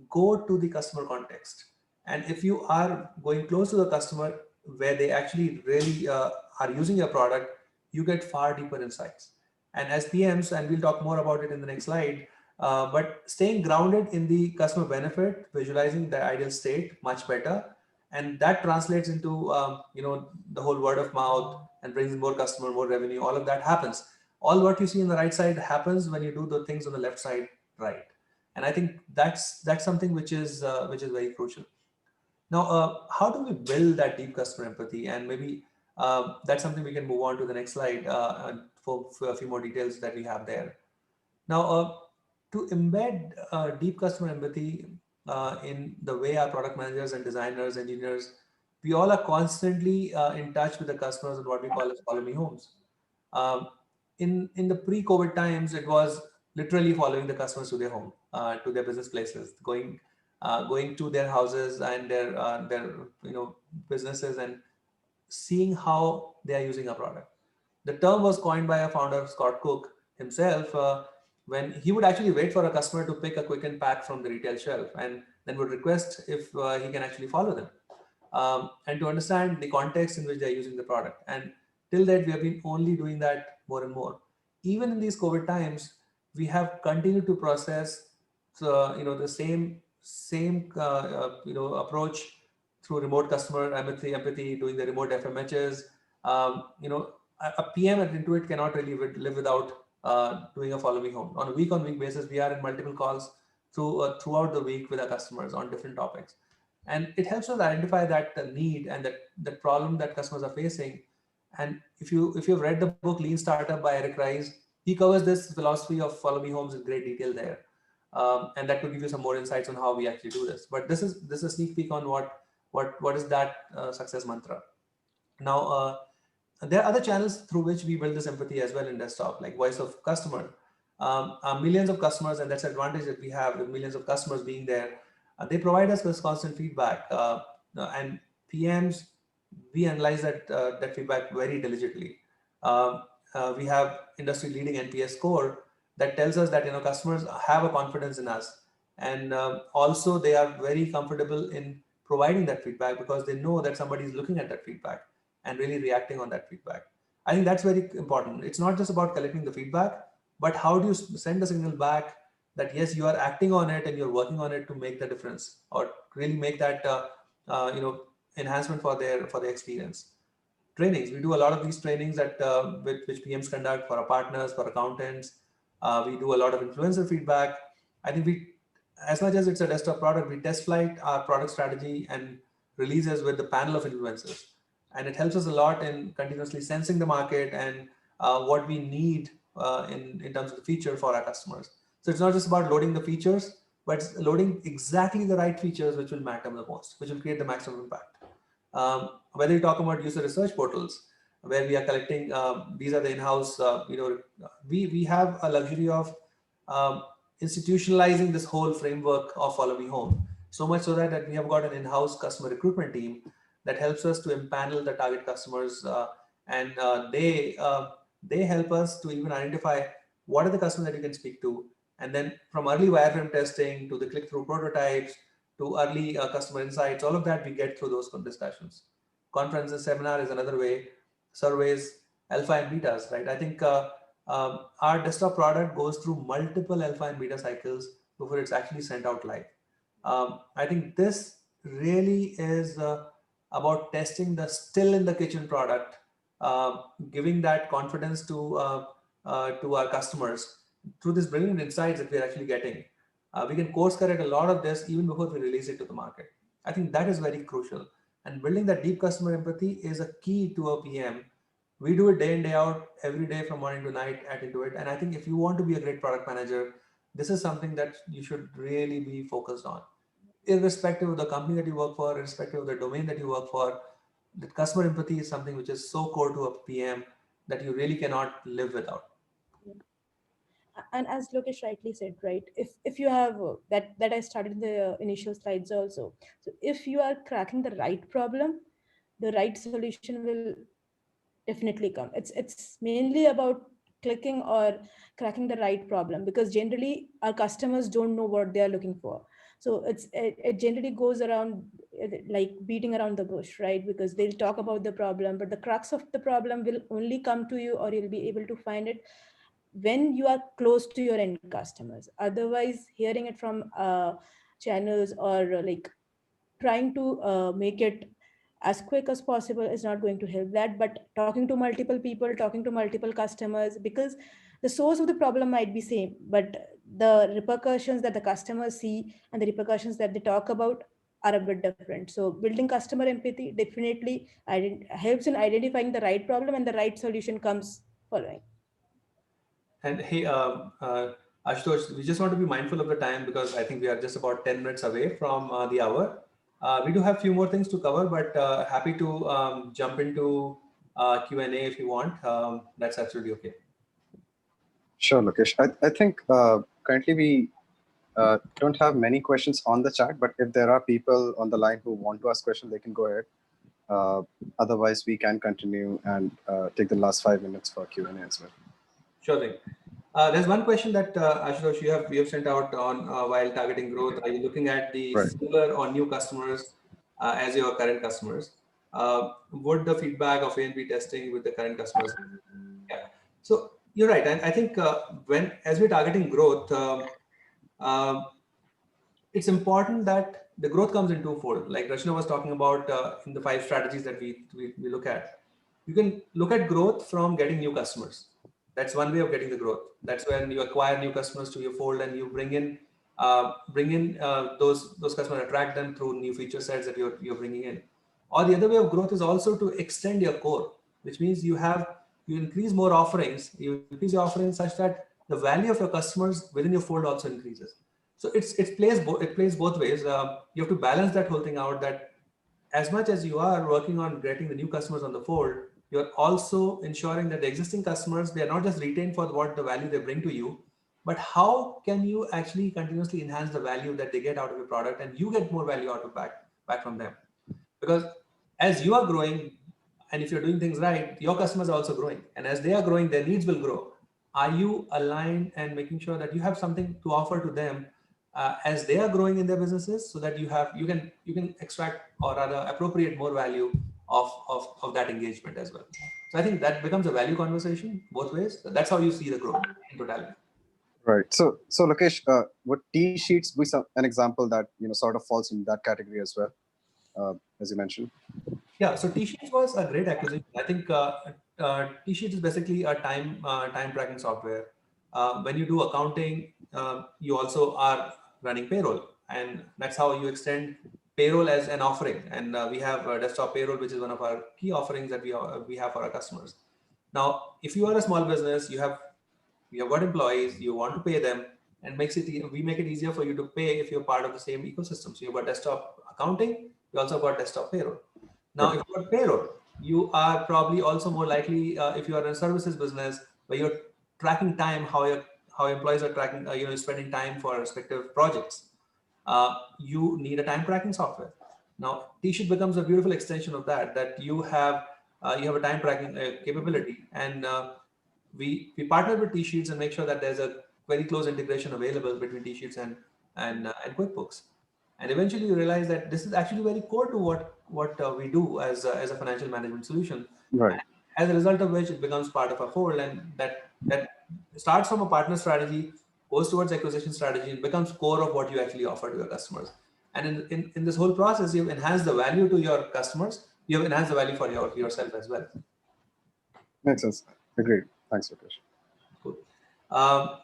go to the customer context. And if you are going close to the customer where they actually really are using your product, you get far deeper insights. And as PMs, and we'll talk more about it in the next slide, but staying grounded in the customer benefit, visualizing the ideal state much better, and that translates into the whole word of mouth and brings in more customer, more revenue. All of that happens. All what you see on the right side happens when you do the things on the left side right. And I think that's something which is very crucial. Now, how do we build that deep customer empathy? And maybe that's something we can move on to the next slide for a few more details that we have there. Now, to embed deep customer empathy in the way our product managers and designers, engineers, we all are constantly in touch with the customers and what we call as follow me homes. Um, in the pre-COVID times, it was literally following the customers to their home, to their business places, going to their houses and their businesses, and seeing how they are using a product. The term was coined by a founder, Scott Cook himself, when he would actually wait for a customer to pick a quick and pack from the retail shelf, and then would request if he can actually follow them, and to understand the context in which they're using the product. And till that, we have been only doing that more and more. Even in these COVID times, we have continued to process the same approach through remote customer empathy, doing the remote FMHs. A PM at Intuit cannot really live without doing a follow me home. On a week-on-week basis, we are in multiple calls throughout the week with our customers on different topics, and it helps us identify that need and that problem that customers are facing. And if you've read the book Lean Startup by Eric Rice, he covers this philosophy of follow me homes in great detail there, and that could give you some more insights on how we actually do this. But this is a sneak peek on what is that success mantra. Now, there are other channels through which we build this empathy as well in desktop, like voice of customer. Millions of customers, and that's the advantage that we have with millions of customers being there. They provide us with constant feedback, and PMs, we analyze that feedback very diligently. We have industry leading NPS score that tells us that customers have a confidence in us, and also they are very comfortable in providing that feedback because they know that somebody is looking at that feedback and really reacting on that feedback. I think that's very important. It's not just about collecting the feedback, but how do you send a signal back that yes, you are acting on it and you're working on it to make the difference or really make that enhancement for their experience. Trainings, we do a lot of these trainings that which PMs conduct for our partners, for accountants. We do a lot of influencer feedback. I think we, as much as it's a desktop product, we test flight our product strategy and releases with the panel of influencers, and it helps us a lot in continuously sensing the market and what we need in terms of the feature for our customers. So it's not just about loading the features, but it's loading exactly the right features which will matter the most, which will create the maximum impact. Whether you talk about user research portals, where we are collecting, these are the in-house, we have a luxury of um, institutionalizing this whole framework of Follow Me Home. So much so that we have got an in-house customer recruitment team that helps us to empanel the target customers, and they help us to even identify what are the customers that you can speak to, and then from early wireframe testing to the click-through prototypes to early customer insights, all of that we get through those discussions. Conferences, seminar is another way, surveys, alpha and betas, right? I think our desktop product goes through multiple alpha and beta cycles before it's actually sent out live. I think this really is about testing the still in the kitchen product, giving that confidence to our customers through this brilliant insights that we're actually getting. We can course correct a lot of this even before we release it to the market. I think that is very crucial. And building that deep customer empathy is a key to a PM. We do it day in, day out, every day from morning to night at Intuit. And I think if you want to be a great product manager, this is something that you should really be focused on. Irrespective of the company that you work for, irrespective of the domain that you work for, the customer empathy is something which is so core to a PM that you really cannot live without. And as Lokesh rightly said, right, if you have that I started in the initial slides also. So if you are cracking the right problem, the right solution will definitely come. It's mainly about clicking or cracking the right problem, because generally our customers don't know what they are looking for. So it generally goes around like beating around the bush, right? Because they'll talk about the problem, but the crux of the problem will only come to you, or you'll be able to find it when you are close to your end customers. Otherwise, hearing it from channels or like trying to make it as quick as possible is not going to help that. But talking to multiple people, talking to multiple customers, because the source of the problem might be same, but the repercussions that the customers see and the repercussions that they talk about are a bit different. So building customer empathy definitely helps in identifying the right problem, and the right solution comes following. And hey, Ashutosh, we just want to be mindful of the time because I think we are just about 10 minutes away from the hour. We do have a few more things to cover, but happy to jump into Q&A if you want. That's absolutely okay. Sure, Lokesh. I think currently we don't have many questions on the chat, but if there are people on the line who want to ask questions, they can go ahead. Otherwise, we can continue and take the last 5 minutes for Q&A as well. Sure thing. There's one question that Ashutosh, you have sent out on while targeting growth. Are you looking at the similar or new customers as your current customers? Would the feedback of A&B testing with the current customers? Yeah. So you're right. And I think as we're targeting growth, it's important that the growth comes in twofold. Like Rachna was talking about in the 5 strategies that we look at. You can look at growth from getting new customers. That's one way of getting the growth. That's when you acquire new customers to your fold and you bring in those customers, attract them through new feature sets that you're bringing in. Or the other way of growth is also to extend your core, which means you increase more offerings, you increase your offerings such that the value of your customers within your fold also increases. So it plays both ways. You have to balance that whole thing out, that as much as you are working on getting the new customers on the fold, you're also ensuring that the existing customers, they are not just retained for what the value they bring to you, but how can you actually continuously enhance the value that they get out of your product and you get more value out of back from them. Because as you are growing, and if you're doing things right, your customers are also growing. And as they are growing, their needs will grow. Are you aligned and making sure that you have something to offer to them as they are growing in their businesses, so that you can extract or rather appropriate more value of that engagement as well. So I think that becomes a value conversation both ways. That's how you see the growth in totality. Right. So Lokesh, would T-sheets be an example that sort of falls in that category as well, as you mentioned? Yeah, so T-Sheets was a great acquisition. I think T-Sheets is basically a time tracking software. When you do accounting, you also are running payroll, and that's how you extend payroll as an offering. And we have desktop payroll, which is one of our key offerings that we have for our customers. Now, if you are a small business, you have got employees, you want to pay them, and we make it easier for you to pay if you're part of the same ecosystem. So you've got desktop accounting, you also got desktop payroll. Now, if you've got payroll, you are probably also more likely, if you are in a services business where you're tracking time, how employees are tracking, spending time for respective projects. You need a time tracking software. Now, T-Sheet becomes a beautiful extension of that. That you have a time tracking capability, and we partner with T-Sheets and make sure that there's a very close integration available between T-Sheets and QuickBooks. And eventually, you realize that this is actually very core to what we do as a financial management solution. Right. As a result of which, it becomes part of our fold, and that starts from a partner strategy, goes towards acquisition strategy, and becomes core of what you actually offer to your customers. And in this whole process, you've enhanced the value to your customers. You've enhanced the value for yourself as well. Makes sense. Agreed. Thanks, Lokesh. Cool.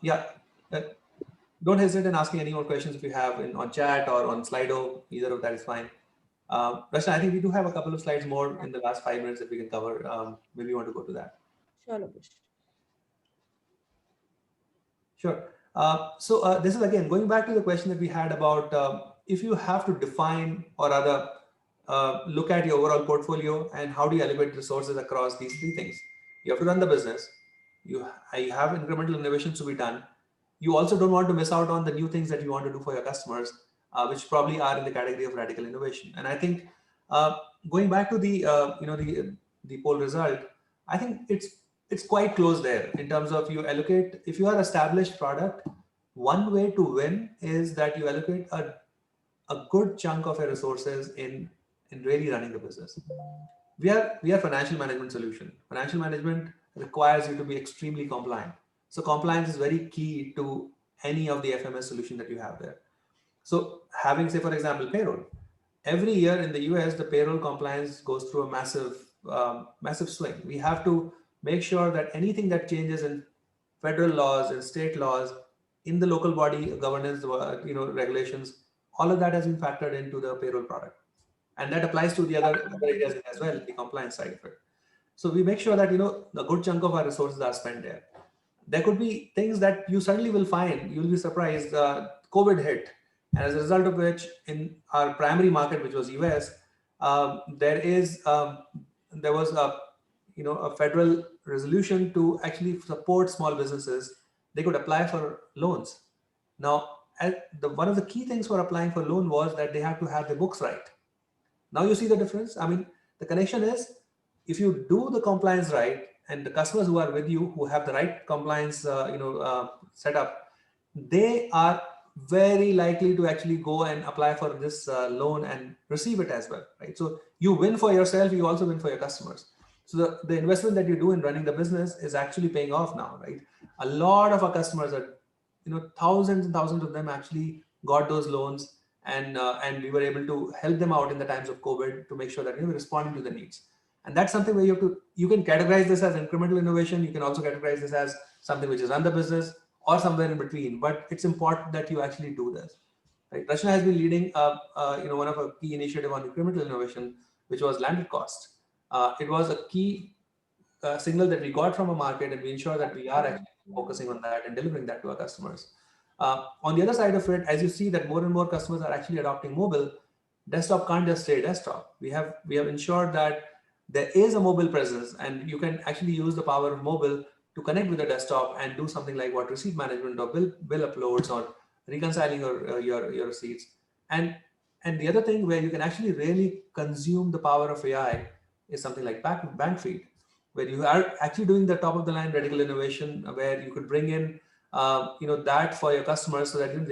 Yeah. Don't hesitate in asking any more questions if you have on chat or on Slido. Either of that is fine. Rachna, I think we do have a couple of slides more in the last 5 minutes that we can cover. Maybe you want to go to that. Sure, Lokesh. Sure. So this is again going back to the question that we had about if you have to define or rather look at your overall portfolio and how do you allocate resources across these three things. You have to run the business. You have incremental innovations to be done. You also don't want to miss out on the new things that you want to do for your customers, which probably are in the category of radical innovation. And I think going back to the poll result, I think it's quite close there in terms of you allocate. If you are established product, one way to win is that you allocate a good chunk of your resources in really running the business. We are financial management solution. Financial management requires you to be extremely compliant. So compliance is very key to any of the FMS solution that you have there. So having, say, for example, payroll. Every year in the US, the payroll compliance goes through a massive swing. We have to make sure that anything that changes in federal laws and state laws, in the local body governance, regulations, all of that has been factored into the payroll product. And that applies to the other areas as well, the compliance side of it. So we make sure that, a good chunk of our resources are spent there. There could be things that you suddenly will find, you'll be surprised, COVID hit. And as a result of which, in our primary market, which was US, there was a federal resolution to actually support small businesses. They could apply for loans. Now, one of the key things for applying for loan was that they have to have the books right. Now you see the difference. I mean, the connection is if you do the compliance right, and the customers who are with you who have the right compliance, setup, they are very likely to actually go and apply for this loan and receive it as well, right? So you win for yourself, you also win for your customers. So the investment that you do in running the business is actually paying off now, right? A lot of our customers are, thousands and thousands of them actually got those loans, and we were able to help them out in the times of COVID to make sure that we're responding to the needs. And that's something where you can categorize this as incremental innovation. You can also categorize this as something which is run the business or somewhere in between. But it's important that you actually do this. Right? Rachna has been leading, one of our key initiative on incremental innovation, which was landed cost. It was a key signal that we got from a market, and we ensure that we are actually focusing on that and delivering that to our customers. On the other side of it, as you see that more and more customers are actually adopting mobile, desktop can't just stay desktop. We have ensured that there is a mobile presence, and you can actually use the power of mobile to connect with the desktop and do something like what receipt management or bill uploads or reconciling your receipts. And the other thing where you can actually really consume the power of AI is something like bank feed, where you are actually doing the top of the line radical innovation, where you could bring in that for your customers so that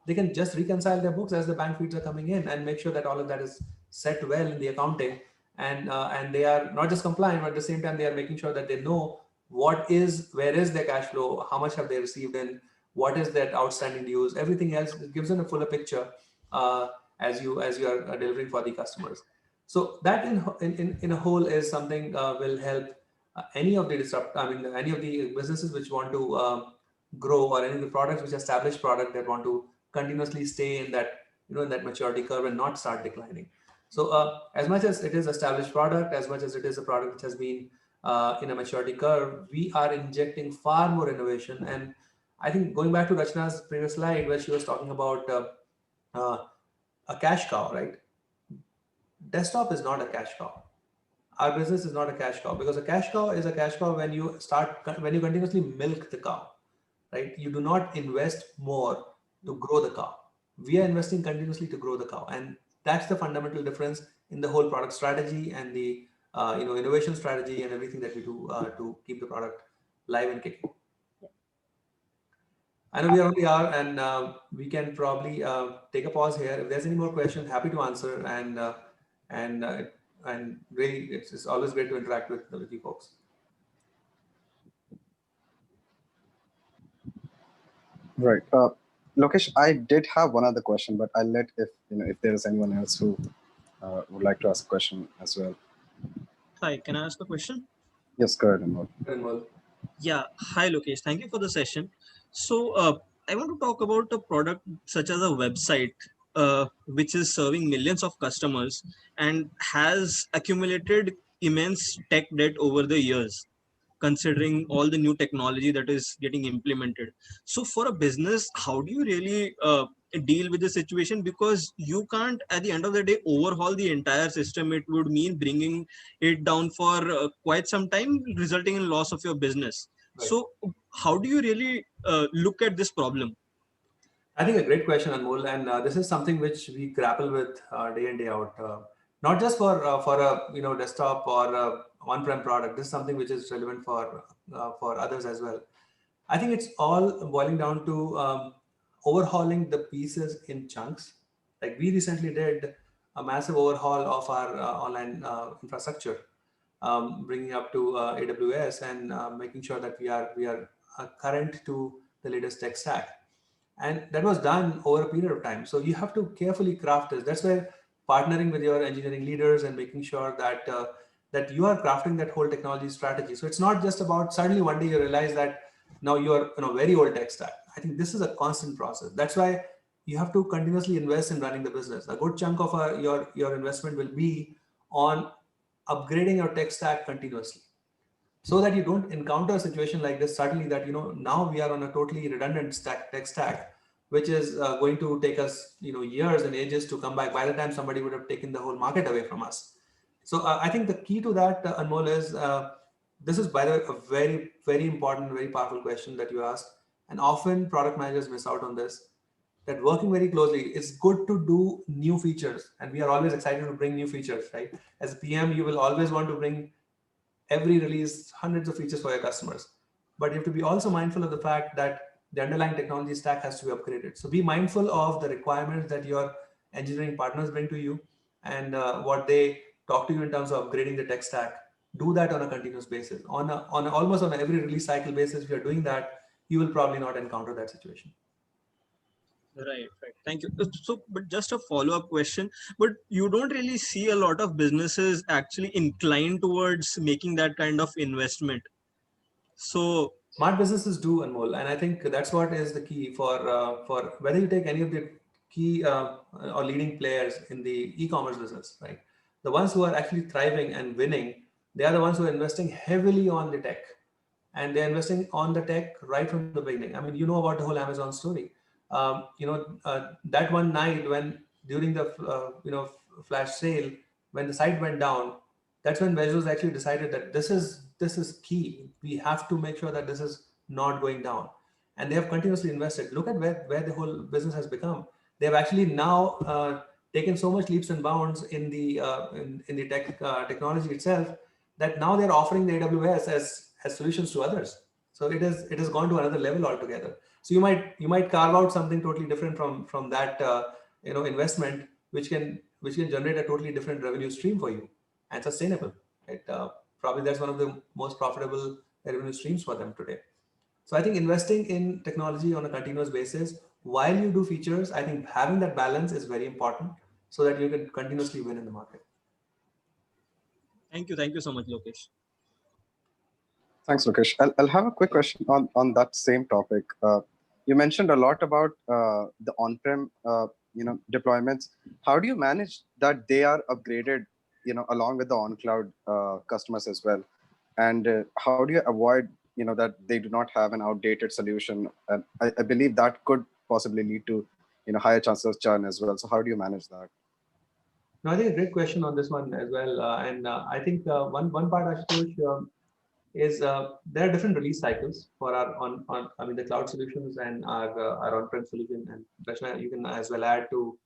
they can just reconcile their books as the bank feeds are coming in and make sure that all of that is set well in the accounting, and they are not just compliant, but at the same time they are making sure that they know where is their cash flow, how much have they received in, what is that outstanding dues, everything else. It gives them a fuller picture as you are delivering for the customers. So that in a whole is something will help any of the any of the businesses which want to grow, or any of the products which established product that want to continuously stay in that, in that maturity curve and not start declining. So as much as it is established product, as much as it is a product which has been in a maturity curve, we are injecting far more innovation. And I think going back to Rachna's previous slide where she was talking about uh, a cash cow, right? Desktop is not a cash cow. Our business is not a cash cow, because a cash cow is a cash cow when you continuously milk the cow, right? You do not invest more to grow the cow. We are investing continuously to grow the cow, and that's the fundamental difference in the whole product strategy and the innovation strategy and everything that we do to keep the product live and kicking. I know we already are, and we can probably take a pause here. If there's any more questions, happy to answer. And uh, and really, it's always great to interact with you folks. Right. Lokesh, I did have one other question, but I'll let if there is anyone else who would like to ask a question as well. Hi, can I ask a question? Yes, go ahead, Anmol. Anmol. Yeah, hi Lokesh. Thank you for the session. So I want to talk about a product such as a website, which is serving millions of customers and has accumulated immense tech debt over the years, considering all the new technology that is getting implemented. So for a business, how do you really deal with the situation? Because you can't at the end of the day overhaul the entire system. It would mean bringing it down for quite some time, resulting in loss of your business. Right. So how do you really look at this problem? I think a great question, Anmol, and this is something which we grapple with day in day out. Not just for a desktop or on-prem product. This is something which is relevant for others as well. I think it's all boiling down to overhauling the pieces in chunks. Like we recently did a massive overhaul of our online infrastructure, bringing up to AWS and making sure that we are current to the latest tech stack. And that was done over a period of time. So you have to carefully craft this. That's where partnering with your engineering leaders and making sure that that you are crafting that whole technology strategy. So it's not just about suddenly one day you realize that now you're in a very old tech stack. I think this is a constant process. That's why you have to continuously invest in running the business. A good chunk of your investment will be on upgrading your tech stack continuously, so that you don't encounter a situation like this suddenly, that now we are on a totally redundant tech stack, which is going to take us years and ages to come back, by the time somebody would have taken the whole market away from us. So I think the key to that, Anmol, is this is, by the way, a very, very important, very powerful question that you asked, and often product managers miss out on this, that working very closely, it's good to do new features, and we are always excited to bring new features, right? As a PM, you will always want to bring every release hundreds of features for your customers, but you have to be also mindful of the fact that the underlying technology stack has to be upgraded. So be mindful of the requirements that your engineering partners bring to you, and what they talk to you in terms of upgrading the tech stack. Do that on a continuous basis, almost on every release cycle basis. If you're doing that, you will probably not encounter that situation. Right. Thank you. So, but just a follow-up question. But you don't really see a lot of businesses actually inclined towards making that kind of investment. So Smart businesses do, Anmol, and I think that's what is the key for whether you take any of the key or leading players in the e-commerce business, right? The ones who are actually thriving and winning, they are the ones who are investing heavily on the tech, and they're investing on the tech right from the beginning. I mean, you know about the whole Amazon story. That one night when during the flash sale, when the site went down, that's when Bezos actually decided that this is key. We have to make sure that this is not going down, and they have continuously invested. Look at where the whole business has become. They have actually now taken so much leaps and bounds in the in the technology itself, that now they're offering the AWS as solutions to others. So it has gone to another level altogether. So you might carve out something totally different from that investment, which can generate a totally different revenue stream for you, and sustainable. Right? Probably that's one of the most profitable revenue streams for them today. So I think investing in technology on a continuous basis while you do features, I think having that balance is very important so that you can continuously win in the market. Thank you. Thank you so much, Lokesh. Thanks, Lokesh. I'll have a quick question on that same topic. You mentioned a lot about the on-prem deployments. How do you manage that they are upgraded along with the on-cloud customers as well? And how do you avoid that they do not have an outdated solution? And I believe that could possibly lead to higher chances of churn as well. So how do you manage that? No, I think a great question on this one as well. And I think one part, Ashutosh, is there are different release cycles for our the cloud solutions and our on-prem solution. And Rachna, you can as well add to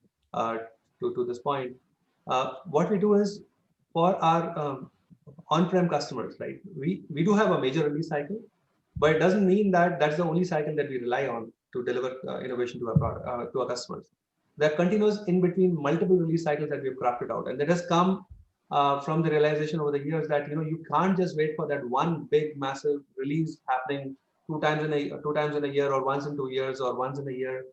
this point. What we do is for our on-prem customers, right? We do have a major release cycle, but it doesn't mean that that's the only cycle that we rely on to deliver innovation to our customers. There are continuous in between multiple release cycles that we've crafted out, and that has come from the realization over the years that you can't just wait for that one big massive release happening two times in a year, or once in 2 years, or once in a year.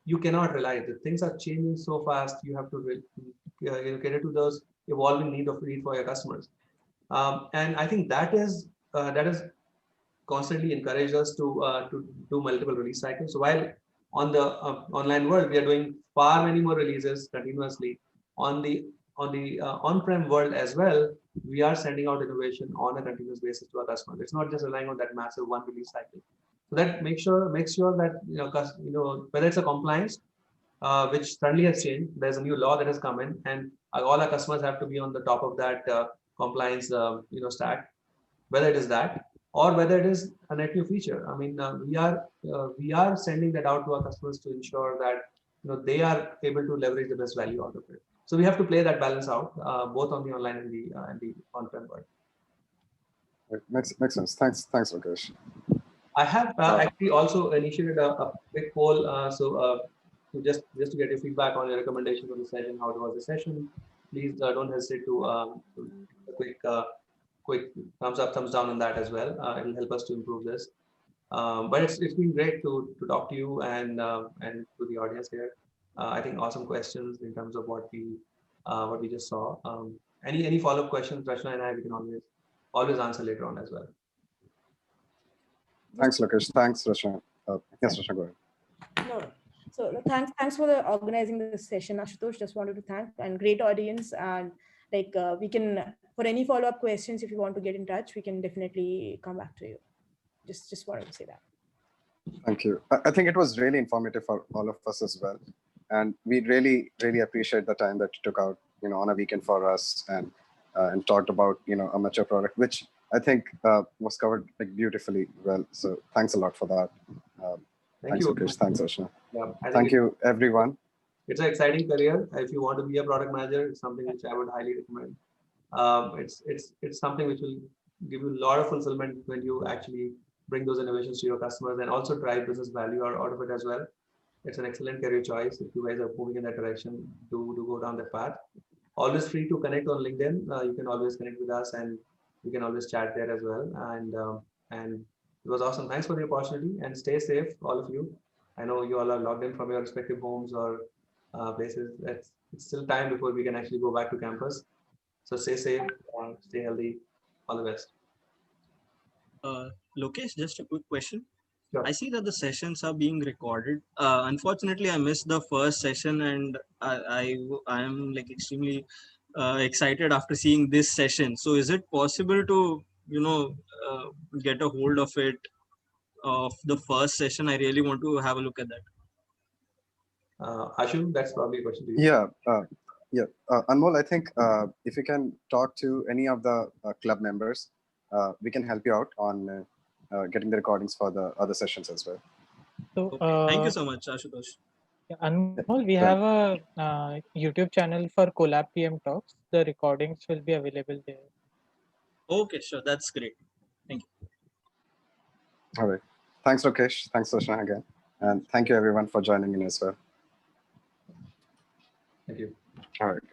You cannot rely. The things are changing so fast. You have to cater to those evolving need for your customers. And I think that is constantly encouraged us to do multiple release cycles. So while on the online world we are doing far many more releases continuously, on the on-prem world as well, we are sending out innovation on a continuous basis to our customers. It's not just relying on that massive one release cycle. So that makes sure that whether it's a compliance, which suddenly has changed. There's a new law that has come in, and all our customers have to be on the top of that compliance stack. Whether it is that, or whether it is a net new feature. I mean, we are sending that out to our customers to ensure that they are able to leverage the best value out of it. So we have to play that balance out, both on the online and the on-prem world. Makes sense. Thanks, Lokesh. I have actually also initiated a quick poll. Just to get your feedback on your recommendation for the session, how was the session? Please don't hesitate to a quick thumbs up, thumbs down on that as well. It will help us to improve this. But it's been great to talk to you and to the audience here. I think awesome questions in terms of what we just saw. Any follow-up questions, Rachna and I, we can always answer later on as well. Thanks, Lokesh. Thanks, Rachna. Yes, Rachna, go ahead. No. So thanks for organizing this session, Ashutosh. Just wanted to thank, and great audience. And we can, for any follow-up questions, if you want to get in touch, we can definitely come back to you. Just wanted to say that. Thank you. I think it was really informative for all of us as well. And we really, really appreciate the time that you took out, on a weekend for us and talked about, a mature product, which I think was covered beautifully well. So thanks a lot for that. Thanks, Lokesh. Thanks, Rachna. Yeah, thank you, everyone. It's an exciting career. If you want to be a product manager, it's something which I would highly recommend. It's something which will give you a lot of fulfillment when you actually bring those innovations to your customers and also drive business value out of it as well. It's an excellent career choice. If you guys are moving in that direction, do go down that path. Always free to connect on LinkedIn. You can always connect with us, and we can always chat there as well. And it was awesome. Thanks for the opportunity, and stay safe, all of you. I know you all are logged in from your respective homes or places. It's still time before we can actually go back to campus. So stay safe, stay healthy. All the best. Lokesh, just a quick question. Sure. I see that the sessions are being recorded. Unfortunately, I missed the first session, and I am extremely excited after seeing this session. So, is it possible to get a hold of it, of the first session? I really want to have a look at that. Ashu, that's probably a question to you. Yeah. Anmol, I think if you can talk to any of the club members, we can help you out on getting the recordings for the other sessions as well. So, thank you so much, Ashutosh. Anmol, we have a YouTube channel for Collab PM Talks. The recordings will be available there. Okay, sure. That's great. Thank you. All right. Thanks, Lokesh. Thanks, Rachna, again. And thank you, everyone, for joining in as well. Thank you. All right.